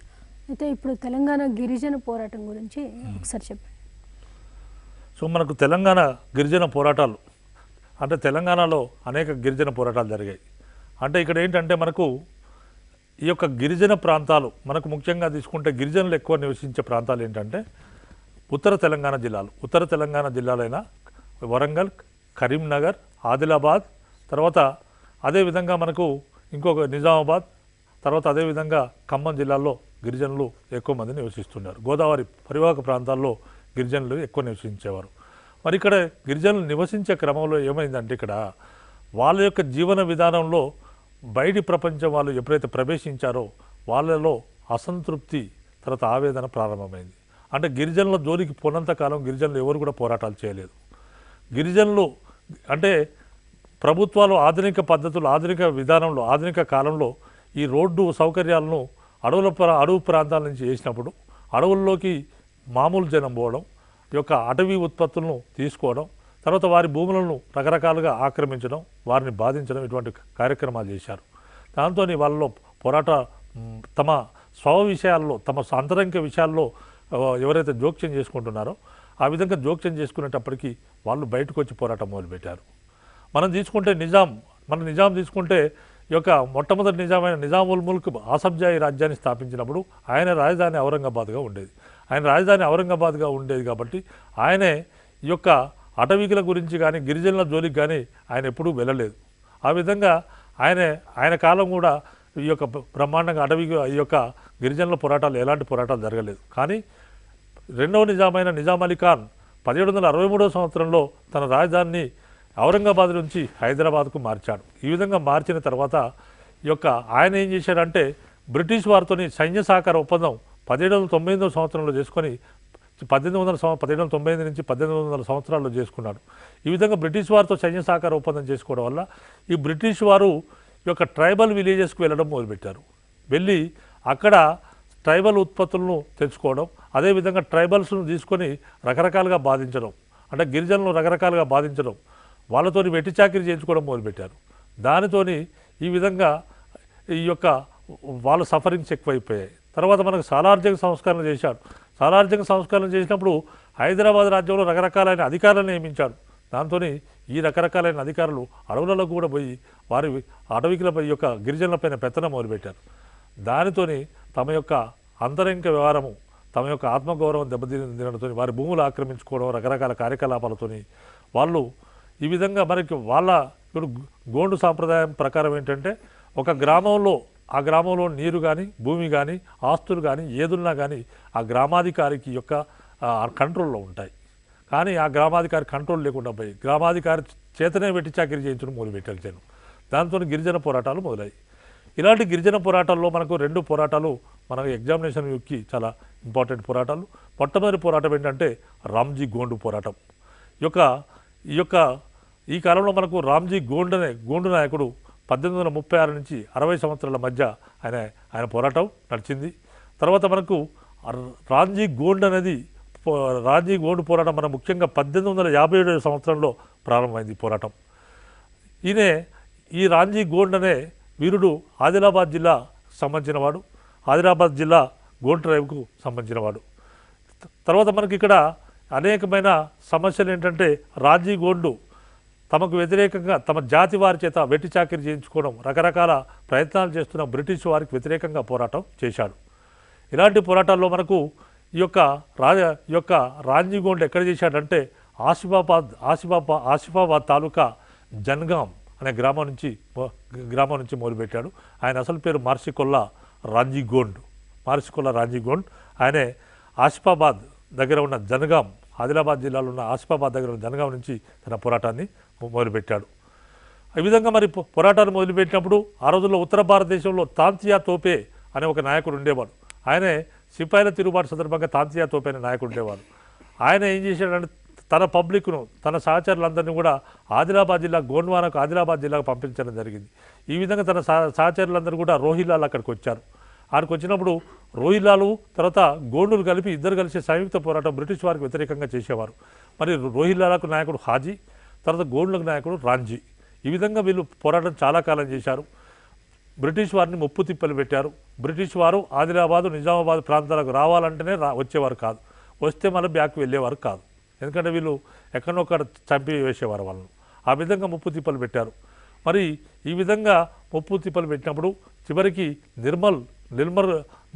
అయితే ఇప్పుడు తెలంగాణ గిరిజన పోరాటం గురించి ఒకసారి చెప్పండి. సో మనకు తెలంగాణ గిరిజన పోరాటాలు అంటే తెలంగాణలో అనేక గిరిజన పోరాటాలు జరిగాయి. అంటే ఇక్కడ ఏంటంటే మనకు ఈ యొక్క గిరిజన ప్రాంతాలు మనకు ముఖ్యంగా తీసుకుంటే గిరిజనులు ఎక్కువ నివసించే ప్రాంతాలు ఏంటంటే ఉత్తర తెలంగాణ జిల్లాలైన వరంగల్, కరీంనగర్, ఆదిలాబాద్, తర్వాత అదేవిధంగా మనకు ఇంకొక నిజామాబాద్, తర్వాత అదేవిధంగా ఖమ్మం జిల్లాల్లో గిరిజనులు ఎక్కువ మంది నివసిస్తున్నారు. గోదావరి పరివాహక ప్రాంతాల్లో గిరిజనులు ఎక్కువ నివసించేవారు. మరి ఇక్కడ గిరిజనులు నివసించే క్రమంలో ఏమైందంటే ఇక్కడ వాళ్ళ యొక్క జీవన విధానంలో బయటి ప్రపంచం వాళ్ళు ఎప్పుడైతే ప్రవేశించారో వాళ్ళలో అసంతృప్తి, తర్వాత ఆవేదన ప్రారంభమైంది. అంటే గిరిజనుల జోలికి పోనంతకాలం గిరిజనులు ఎవరు కూడా పోరాటాలు చేయలేదు. గిరిజనులు అంటే ప్రభుత్వాలు ఆధునిక పద్ధతులు, ఆధునిక విధానంలో, ఆధునిక కాలంలో ఈ రోడ్డు సౌకర్యాలను అడవు ప్రాంతాల నుంచి చేసినప్పుడు అడవుల్లోకి మామూలు జనం పోవడం, ఈ యొక్క అటవీ ఉత్పత్తులను తీసుకోవడం, తర్వాత వారి భూములను రకరకాలుగా ఆక్రమించడం, వారిని బాధించడం, ఇటువంటి కార్యక్రమాలు చేశారు. దాంతో వాళ్ళలో తమ స్వ విషయాల్లో, తమ అంతరంగిక విషయాల్లో ఎవరైతే జోక్యం చేసుకుంటున్నారో ఆ విధంగా జోక్యం చేసుకునేటప్పటికీ వాళ్ళు బయటకు వచ్చి పోరాటం మొదలుపెట్టారు. మనం తీసుకుంటే నిజాం తీసుకుంటే ఈ యొక్క మొట్టమొదటి నిజామైన నిజాముల్ ముల్క్ ఆసబ్జాయి రాజ్యాన్ని స్థాపించినప్పుడు ఆయన రాజధాని ఔరంగాబాద్గా ఉండేది కాబట్టి ఆయనే ఈ యొక్క అటవీకుల గురించి కానీ గిరిజనుల జోలికి కానీ ఆయన ఎప్పుడూ వెళ్ళలేదు. ఆ విధంగా ఆయన కాలం కూడా ఈ యొక్క బ్రహ్మాండంగా ఈ యొక్క గిరిజనుల పోరాటాలు ఎలాంటి పోరాటాలు జరగలేదు. కానీ రెండవ నిజామైన నిజాం అలీ ఖాన్ 1763 సంవత్సరంలో తన రాజధానిని ఔరంగాబాద్ నుంచి హైదరాబాద్కు మార్చాడు. ఈ విధంగా మార్చిన తర్వాత ఈ యొక్క ఆయన ఏం చేశాడంటే బ్రిటిష్ వారితోని సైన్య సహకార ఒప్పందం 1799 సంవత్సరంలో చేసుకొని 1799 నుంచి 1800 సంవత్సరాల్లో చేసుకున్నాడు. ఈ విధంగా బ్రిటిష్ వారితో సైన్య సహకార ఒప్పందం చేసుకోవడం వల్ల ఈ బ్రిటిష్ వారు ఈ యొక్క ట్రైబల్ విలేజెస్కి వెళ్ళడం మొదలుపెట్టారు. వెళ్ళి అక్కడ ట్రైబల్ ఉత్పత్తులను తెచ్చుకోవడం, అదేవిధంగా ట్రైబల్స్ను తీసుకొని రకరకాలుగా బాధించడం, అంటే గిరిజనులు రకరకాలుగా బాధించడం, వాళ్ళతో వెట్టి చాకిరీ చేయించుకోవడం మొదలుపెట్టారు. దానితోని ఈ విధంగా ఈ యొక్క వాళ్ళ సఫరింగ్స్ ఎక్కువైపోయాయి. తర్వాత మనకు సాలార్జంగ్ సంస్కరణ చేశాడు. సాలార్జంగ్ సంస్కరణ చేసినప్పుడు హైదరాబాద్ రాజ్యంలో రకరకాలైన అధికారులను నియమించాడు. దాంతో ఈ రకరకాలైన అధికారులు అడవులలో కూడా పోయి వారి అటవికులపై యొక్క గిరిజనులపైన పెత్తనం మొదలుపెట్టారు. దానితోని తమ యొక్క అంతరంగిక వ్యవహారము, తమ యొక్క ఆత్మగౌరవం దెబ్బతినడంతో వారి భూములు ఆక్రమించుకోవడం, రకరకాల కార్యకలాపాలతోని వాళ్ళు ఈ విధంగా మనకి వాళ్ళ ఇప్పుడు గోండు సాంప్రదాయం ప్రకారం ఏంటంటే ఒక గ్రామంలో ఆ గ్రామంలో నీరు కానీ, భూమి కానీ, ఆస్తులు కానీ ఏదున్నా కానీ ఆ గ్రామాధికారికి యొక్క కంట్రోల్లో ఉంటాయి. కానీ ఆ గ్రామాధికారి కంట్రోల్ లేకుండా పోయి గ్రామాధికారి చేతనే వెట్టి చాకిరీ చేయించడం మొదలుపెట్టారు జనం. దాంతో గిరిజన పోరాటాలు మొదలయ్యాయి. ఇలాంటి గిరిజన పోరాటాల్లో మనకు 2 పోరాటాలు మనకు ఎగ్జామినేషన్ యుక్కి చాలా ఇంపార్టెంట్ పోరాటాలు. మొట్టమొదటి పోరాటం ఏంటంటే రామ్జీ గోండు పోరాటం. ఈ కాలంలో మనకు రామ్జీ గోండు నాయకుడు 1836 నుంచి 60 సంవత్సరాల మధ్య ఆయన పోరాటం నడిచింది. తర్వాత మనకు రామ్జీ గోండు పోరాటం మన ముఖ్యంగా 1857 సంవత్సరంలో ప్రారంభమైంది పోరాటం. ఈ రామ్జీ గోండ్ అనే వీరుడు ఆదిలాబాద్ జిల్లా సంబంధించినవాడు. ఆదిలాబాద్ జిల్లా గోండ్ ట్రైబ్కు సంబంధించినవాడు. తర్వాత మనకి ఇక్కడ అనేకమైన సమస్యలు ఏంటంటే రామ్జీ గోండు తమకు వ్యతిరేకంగా తమ జాతి వారి చేత వెట్టి చాకిరీ చేయించుకోవడం, రకరకాల ప్రయత్నాలు చేస్తున్న బ్రిటిష్ వారికి వ్యతిరేకంగా పోరాటం చేశాడు. ఇలాంటి పోరాటాల్లో మనకు ఈ యొక్క రామ్జీ గోండ్ ఎక్కడ చేశాడంటే ఆసిఫాబాద్ తాలూకా జన్గాం అనే గ్రామం నుంచి మొదలుపెట్టాడు. ఆయన అసలు పేరు మార్సికొల్లా రామ్జీ గోండ్. ఆయనే ఆసిఫాబాద్ దగ్గర ఉన్న జనగాం, ఆదిలాబాద్ జిల్లాలో ఉన్న ఆసిఫాబాద్ దగ్గర ఉన్న జనగాం నుంచి తన పోరాటాన్ని మొదలుపెట్టాడు. ఈ విధంగా మరి పోరాటాన్ని మొదలుపెట్టినప్పుడు ఆ రోజుల్లో ఉత్తర భారతదేశంలో తాంతియా తోపే అనే ఒక నాయకుడు ఉండేవాడు. ఆయనే సిపాయిల తిరుగుబాటు సందర్భంగా తాంతియా తోపే అనే నాయకుడు ఉండేవాడు. ఆయన ఏం చేశాడంటే తన పబ్లిక్ను, తన సహచరులందరినీ కూడా ఆదిలాబాద్ జిల్లాకు పంపించడం జరిగింది. ఈ విధంగా తన సహచరులందరూ కూడా రోహిల్లాలు అక్కడికి వచ్చారు. అక్కడికి వచ్చినప్పుడు రోహిల్లాలు తర్వాత గోండులు కలిపి ఇద్దరు కలిసి సంయుక్త పోరాటం బ్రిటిష్ వారికి వ్యతిరేకంగా చేసేవారు. మరి రోహిల్లాలకు నాయకుడు హాజీ, తర్వాత గోండులకు నాయకుడు రాంజీ. ఈ విధంగా వీళ్ళు పోరాటం చాలా కాలం చేశారు. బ్రిటిష్ వారిని ముప్పు తిప్పలు పెట్టారు. బ్రిటిష్ వారు ఆదిలాబాదు, నిజామాబాద్ ప్రాంతాలకు రావాలంటేనే వచ్చేవారు కాదు, వస్తే మళ్ళీ బ్యాక్ వెళ్ళేవారు కాదు. ఎందుకంటే వీళ్ళు ఎక్కడొక్కడ చంపి వేసేవారు వాళ్ళను. ఆ విధంగా ముప్పు తిప్పలు పెట్టారు. మరి ఈ విధంగా ముప్పు తిప్పలు పెట్టినప్పుడు చివరికి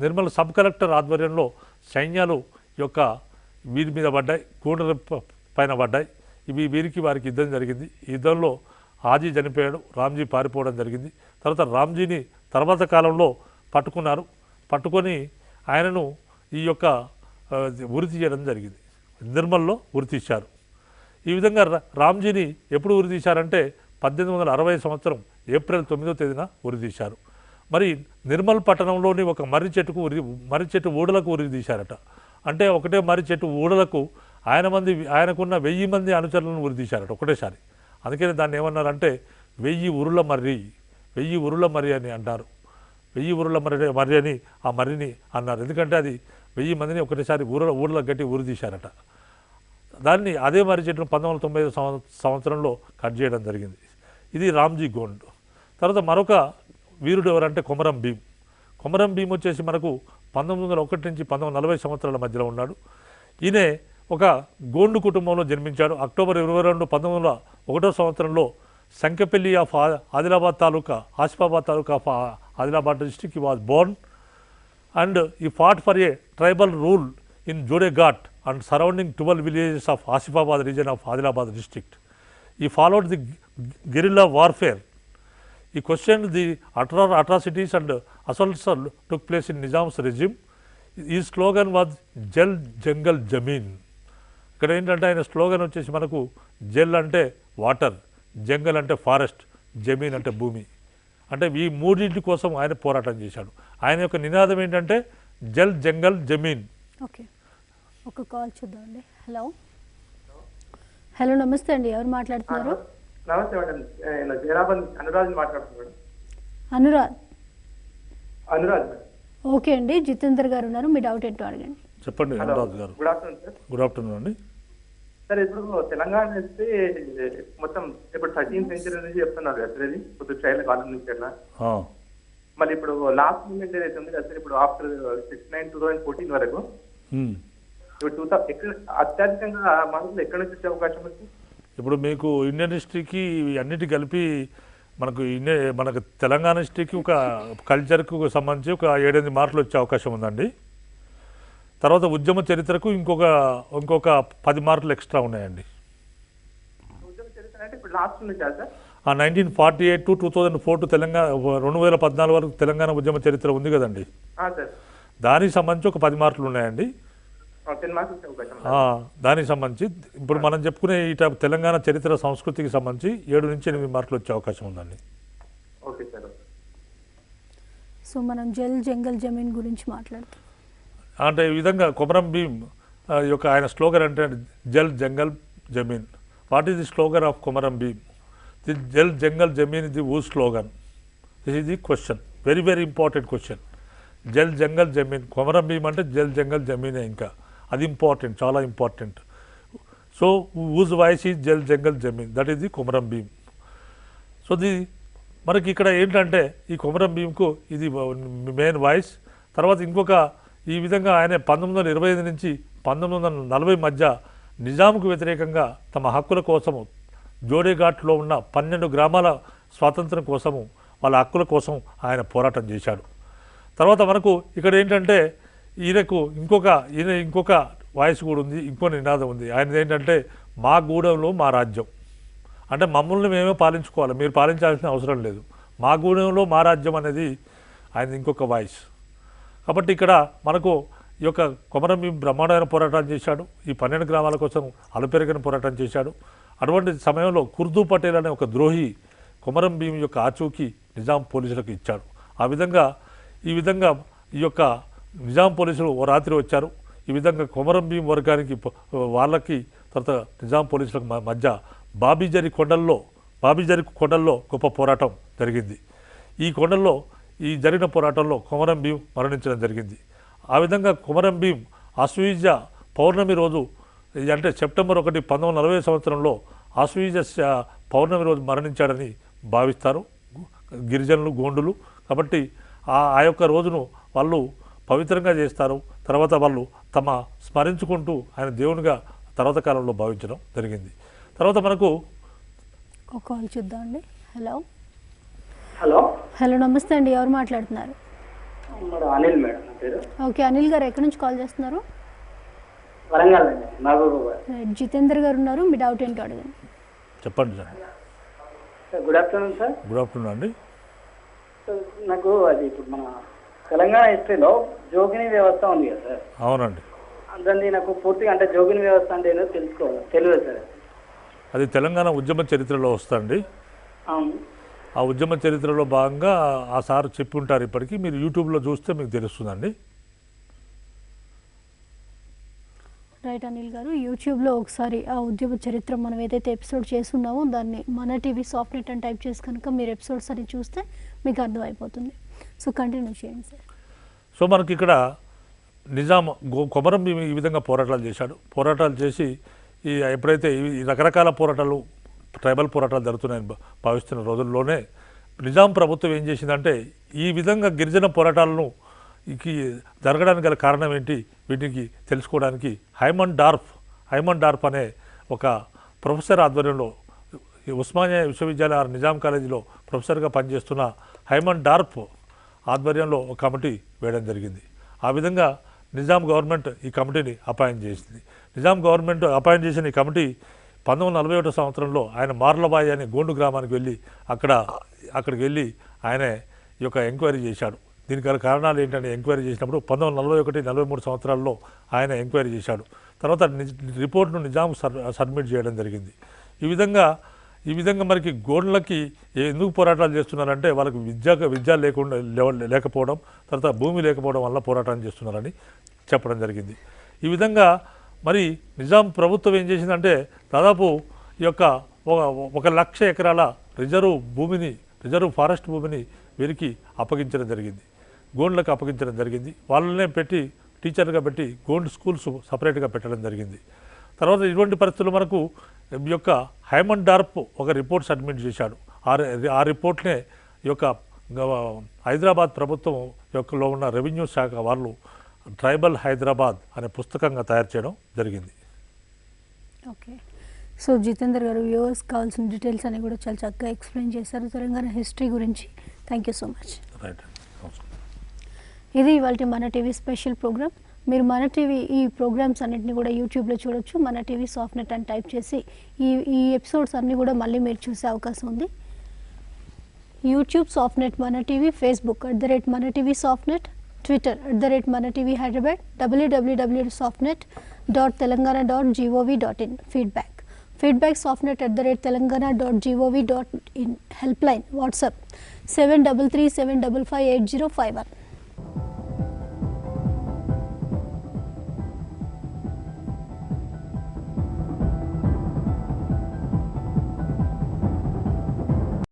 నిర్మల్ సబ్ కలెక్టర్ ఆధ్వర్యంలో సైన్యాలు వీరి మీద పడ్డాయి, గోండుల పైన పడ్డాయి. వారికి యుద్ధం జరిగింది. ఈ యుద్ధంలో హాజీ చనిపోయాడు, రామ్జీ పారిపోవడం జరిగింది. తర్వాత రామ్జీని తర్వాత కాలంలో పట్టుకొని ఆయనను ఉరి తీయడం జరిగింది. నిర్మల్లో ఉరి తీశారు. ఈ విధంగా రామ్జీని ఎప్పుడు ఉరి తీశారంటే 1860 సంవత్సరం ఏప్రిల్ 9వ తేదీన ఉరి తీశారు. మరి నిర్మల్ పట్టణంలోని ఒక మర్రి చెట్టు ఊడలకు ఉరి తీశారట. అంటే ఒకటే మర్రి చెట్టు ఊడలకు ఆయనకున్న 1000 మంది అనుచరులను ఉరి తీశారట ఒకటేసారి. అందుకని దాన్ని ఏమన్నారంటే 1000 ఉరుల మర్రి అని అంటారు. 1000 ఉరుల మర్రి అని ఆ మర్రిని అన్నారు. ఎందుకంటే అది 1000 మందిని ఒకటేసారి ఊళ్ళకు గట్టి ఉరి తీశారట. దాన్ని అదే మర్రి చెట్టును 1995 సంవత్సరంలో కట్ చేయడం జరిగింది. ఇది రామ్జీ గోండ్. తర్వాత మరొక వీరుడు ఎవరంటే కొమరం భీం వచ్చేసి మనకు 1901 నుంచి 1940 సంవత్సరాల మధ్యలో ఉన్నాడు. ఈయన ఒక గోండు కుటుంబంలో జన్మించాడు. అక్టోబర్ 22, 1901 సంవత్సరంలో Sankepalli of Adilabad taluka, Asifabad taluka of Adilabad district he was born and he fought for a tribal rule in Jodeghat and surrounding 12 villages of Asifabad region of Adilabad district. He followed the guerrilla warfare. He questioned the atrocities and assaults took place in Nizam's regime. His slogan was Jal Jangal Jameen. ఇక్కడ ఏంటంటే ఆయన slogan వచ్చేసి మనకు జల్ అంటే water, జంగల్ అంటే forest, Zameen అంటే భూమి. అంటే ఈ మూడింటి కోసం ఆయన పోరాటం చేశాడు. ఆయన యొక్క నినాదం ఏంటంటే జల్ జంగల్ జమీన్. ఓకే, ఒక కాల్ చూద్దామండి. హలో నమస్తే అండి, ఎవరు మాట్లాడుతున్నారు? నమస్తే మేడం, అనురాజ్ మాట్లాడుతున్నాడు. అనురాజ్ ఓకే అండి, జితేందర్ గారు ఉన్నారు, మీ డౌట్ ఏంటో అడగండి. చెప్పండి అనురాజ్ గారు. Good afternoon sir. Good afternoon అండి. సార్ ఇప్పుడు తెలంగాణ వస్తే మొత్తం ఇప్పుడు 13th సెంచరీ నుంచి చెప్తున్నారు కదా సార్, ఇది కొద్ది చైల్డ్ కాలం నుంచి అట్లా. మళ్ళీ ఇప్పుడు లాస్ట్ మూమెంట్ ఏదైతే ఉంది కదా సార్, ఇప్పుడు ఆఫ్టర్ 2014 వరకు ఇప్పుడు అత్యధికంగా మనసులో ఎక్కడ నుంచి వచ్చే అవకాశం ఉంది? ఇప్పుడు మీకు ఇండియన్ హిస్టరీకి అన్నిటి కలిపి మనకు తెలంగాణ హిస్టరీకి ఒక కల్చర్కు సంబంధించి ఒక 7-8 మార్కులు వచ్చే అవకాశం ఉందండి. తర్వాత ఉద్యమ చరిత్రకు ఇంకొక 10 మార్కులు ఎక్స్ట్రా ఉన్నాయండి. 1948 to 2004 టు తెలంగాణ 2014 వరకు తెలంగాణ ఉద్యమ చరిత్ర ఉంది కదండి, దానికి సంబంధించి ఒక 10 మార్కులు ఉన్నాయండి. 10 మార్క్స్ వచ్చే అవకాశం ఉందా? దానికి సంబంధించి ఇప్పుడు మనం చెప్పుకునే ఈ తెలంగాణ చరిత్ర సంస్కృతికి సంబంధించి 7 నుంచి 8 మార్కులు వచ్చే అవకాశం ఉందండి. Okay sir. సో మనం జల్ జంగల్ జమీన్ గురించి మాట్లాడుతాం. అంటే ఈ విధంగా కొమరం భీం యొక్క ఆయన స్లోగన్ అంటే Jal Jangal Zameen. What is the slogan of Komaram Bheem? The Jal Jangal Zameen is the who slogan. This is the question, very very important question. Jal Jangal Zameen, Komaram Bheem అంటే జల్ జంగల్ జమీనే, ఇంకా అది ఇంపార్టెంట్, చాలా important. So whose voice is Jal Jangal Zameen, that is the Komaram Bheem. So మనకి ఇక్కడ ఏంటంటే ఈ కొమరం భీంకు ఇది మెయిన్ వాయిస్. తర్వాత ఇంకొక ఈ విధంగా ఆయన 1925 నుంచి 1940 మధ్య నిజాంకు వ్యతిరేకంగా తమ హక్కుల కోసము జోడేఘాట్లో ఉన్న 12 గ్రామాల స్వాతంత్రం కోసము, వాళ్ళ హక్కుల కోసం ఆయన పోరాటం చేశాడు. తర్వాత మనకు ఇక్కడ ఏంటంటే ఈయన ఇంకొక వాయిస్ కూడా ఉంది, ఇంకో నినాదం ఉంది. ఆయనది ఏంటంటే మా గూడెంలో మా రాజ్యం. అంటే మమ్మల్ని మేమే పాలించుకోవాలి, మీరు పాలించాల్సిన అవసరం లేదు, మా గూడెంలో మా రాజ్యం అనేది ఆయన ఇంకొక వాయిస్. కాబట్టి ఇక్కడ మనకు ఈ యొక్క కొమరం భీం బ్రహ్మాండమైన పోరాటం చేశాడు. ఈ 12 గ్రామాల కోసం అలుపెరగని పోరాటం చేశాడు. అటువంటి సమయంలో కుర్దూ పటేల్ అనే ఒక ద్రోహి కొమరం భీం యొక్క ఆచూకీ నిజాం పోలీసులకు ఇచ్చాడు. ఈ విధంగా ఈ యొక్క నిజాం పోలీసులు ఓ రాత్రి వచ్చారు. ఈ విధంగా కొమరం భీం వర్గానికి వాళ్ళకి తర్వాత నిజాం పోలీసులకు మధ్య బాబీజరి కొండల్లో గొప్ప పోరాటం జరిగింది. ఈ కొండల్లో ఈ జరిగిన పోరాటంలో కొమరం భీం మరణించడం జరిగింది. ఆ విధంగా కొమరం భీం ఆశ్వీజ పౌర్ణమి రోజు, అంటే సెప్టెంబర్ 1, 1940 సంవత్సరంలో ఆశ్వీజ పౌర్ణమి రోజు మరణించాడని భావిస్తారు గిరిజనులు, గోండులు. కాబట్టి ఆ యొక్క రోజును వాళ్ళు పవిత్రంగా చేస్తారు. తర్వాత వాళ్ళు తమ స్మరించుకుంటూ ఆయన దేవునిగా తర్వాత కాలంలో భావించడం జరిగింది. తర్వాత మనకు ఒక కాల్ చూద్దామండి. హలో హలో నమస్తే అండి, ఎవరు మాట్లాడుతున్నారు? మేడం అనిల్ మేడం నా పేరు. ఓకే అనిల్ గారు, ఎక్కడి నుంచి కాల్ చేస్తున్నారు? వరంగల్ అండి, మహబూబాబాద్. జితేందర్ గారు ఉన్నారు, మీ డౌట్ ఏంటో అడగండి. చెప్పండి sir. Good afternoon sir. Good afternoon అండి. నాకు అది ఇప్పుడు మన తెలంగాణ హిస్టరీలో జోగిని వ్యవస్థ ఉంది కదా సార్. అవునండి. దాన్ని నాకు పూర్తిగా అంటే జోగిని వ్యవస్థ అంటే ఏదో తెలియదు సార్. అది తెలంగాణ ఉద్యమ చరిత్రలో వస్తుంది. అవును. ఆ ఉద్యమ చరిత్రలో భాగంగా ఆ సార్ చెప్పి ఉంటారు. ఇప్పటికీ మీరు యూట్యూబ్లో చూస్తే మీకు తెలుస్తుందండి. రైట్ అనిల్ గారు, యూట్యూబ్లో ఒకసారి ఆ ఉద్యమ చరిత్ర మనం ఏదైతే ఎపిసోడ్ చేస్తున్నామో దాన్ని మన టీవీ సాఫ్ట్నెట్ అని టైప్ చేసి కనుక మీరు ఎపిసోడ్స్ అని చూస్తే మీకు అర్థమైపోతుంది. సో కంటిన్యూ చేయండి సార్. సో మనకి ఇక్కడ నిజాం కొమరం భీం ఈ విధంగా పోరాటాలు చేసి ఎప్పుడైతే ఈ రకరకాల పోరాటాలు, ట్రైబల్ పోరాటాలు జరుగుతున్నాయని భావిస్తున్న రోజుల్లోనే నిజాం ప్రభుత్వం ఏం చేసిందంటే ఈ విధంగా గిరిజన పోరాటాలను జరగడానికి గల కారణం ఏంటి, వీటికి తెలుసుకోవడానికి హైమన్ డార్ఫ్ అనే ఒక ప్రొఫెసర్ ఆధ్వర్యంలో ఉస్మానియా విశ్వవిద్యాలయ నిజాం కాలేజీలో ప్రొఫెసర్గా పనిచేస్తున్న హైమన్ డార్ఫ్ ఆధ్వర్యంలో ఒక కమిటీ వేయడం జరిగింది. ఆ విధంగా నిజాం గవర్నమెంట్ ఈ కమిటీని అపాయింట్ చేసింది. నిజాం గవర్నమెంట్ అపాయింట్ చేసిన ఈ కమిటీ 1941 సంవత్సరంలో ఆయన మార్లబాయి అనే గోండు గ్రామానికి వెళ్ళి అక్కడికి వెళ్ళి ఆయన ఈ యొక్క ఎంక్వైరీ చేశాడు. దీనికి గల కారణాలు ఏంటంటే ఎంక్వైరీ చేసినప్పుడు 1941-43 సంవత్సరాల్లో ఆయన ఎంక్వైరీ చేశాడు. తర్వాత రిపోర్ట్ను నిజాం సబ్మిట్ చేయడం జరిగింది. ఈ విధంగా మనకి గోండ్లకి ఎందుకు పోరాటాలు చేస్తున్నారంటే వాళ్ళకి విద్య లేకపోవడం, తర్వాత భూమి లేకపోవడం వల్ల పోరాటం చేస్తున్నారని చెప్పడం జరిగింది. ఈ విధంగా మరి నిజాం ప్రభుత్వం ఏం చేసిందంటే దాదాపు ఈ యొక్క 1,00,000 ఎకరాల రిజర్వ్ ఫారెస్ట్ భూమిని వీరికి అప్పగించడం జరిగింది, గోండ్లకు అప్పగించడం జరిగింది. వాళ్ళనే పెట్టి టీచర్గా పెట్టి గోండ్ స్కూల్స్ సపరేట్గా పెట్టడం జరిగింది. తర్వాత ఇటువంటి పరిస్థితుల్లో మనకు ఈ యొక్క హైమన్ డార్ఫ్ ఒక రిపోర్ట్ సబ్మిట్ చేశాడు. ఆ రిపోర్ట్నే ఈ యొక్క హైదరాబాద్ ప్రభుత్వం యొక్కలో ఉన్న రెవెన్యూ శాఖ వాళ్ళు ట్రైబల్ హైదరాబాద్ అనే పుస్తకంగా తయారు చేయడం జరిగింది. ఓకే, సో జితేందర్ గారు వ్యూవర్స్ కావాల్సిన డీటెయిల్స్ అని కూడా చాలా చక్కగా ఎక్స్ప్లెయిన్ చేశారు తెలంగాణ హిస్టరీ గురించి. Thank you so much. Right. ఇది ఇవాళ మన టీవీ స్పెషల్ ప్రోగ్రామ్. మీరు మన టీవీ ఈ ప్రోగ్రామ్స్ అన్నింటినీ కూడా యూట్యూబ్లో చూడొచ్చు. మన టీవీ సాఫ్ట్నెట్ అని టైప్ చేసి ఈ ఎపిసోడ్స్ అన్నీ కూడా మళ్ళీ మీరు చూసే అవకాశం ఉంది. యూట్యూబ్ సాఫ్ట్నెట్ మన టీవీ, ఫేస్బుక్ @మన TV సాఫ్ట్నెట్, Twitter @ManaTV Hyderabad, www.softnet.telangana.gov.in. Feedback softnet@telangana.gov.in. Helpline WhatsApp 7337558051.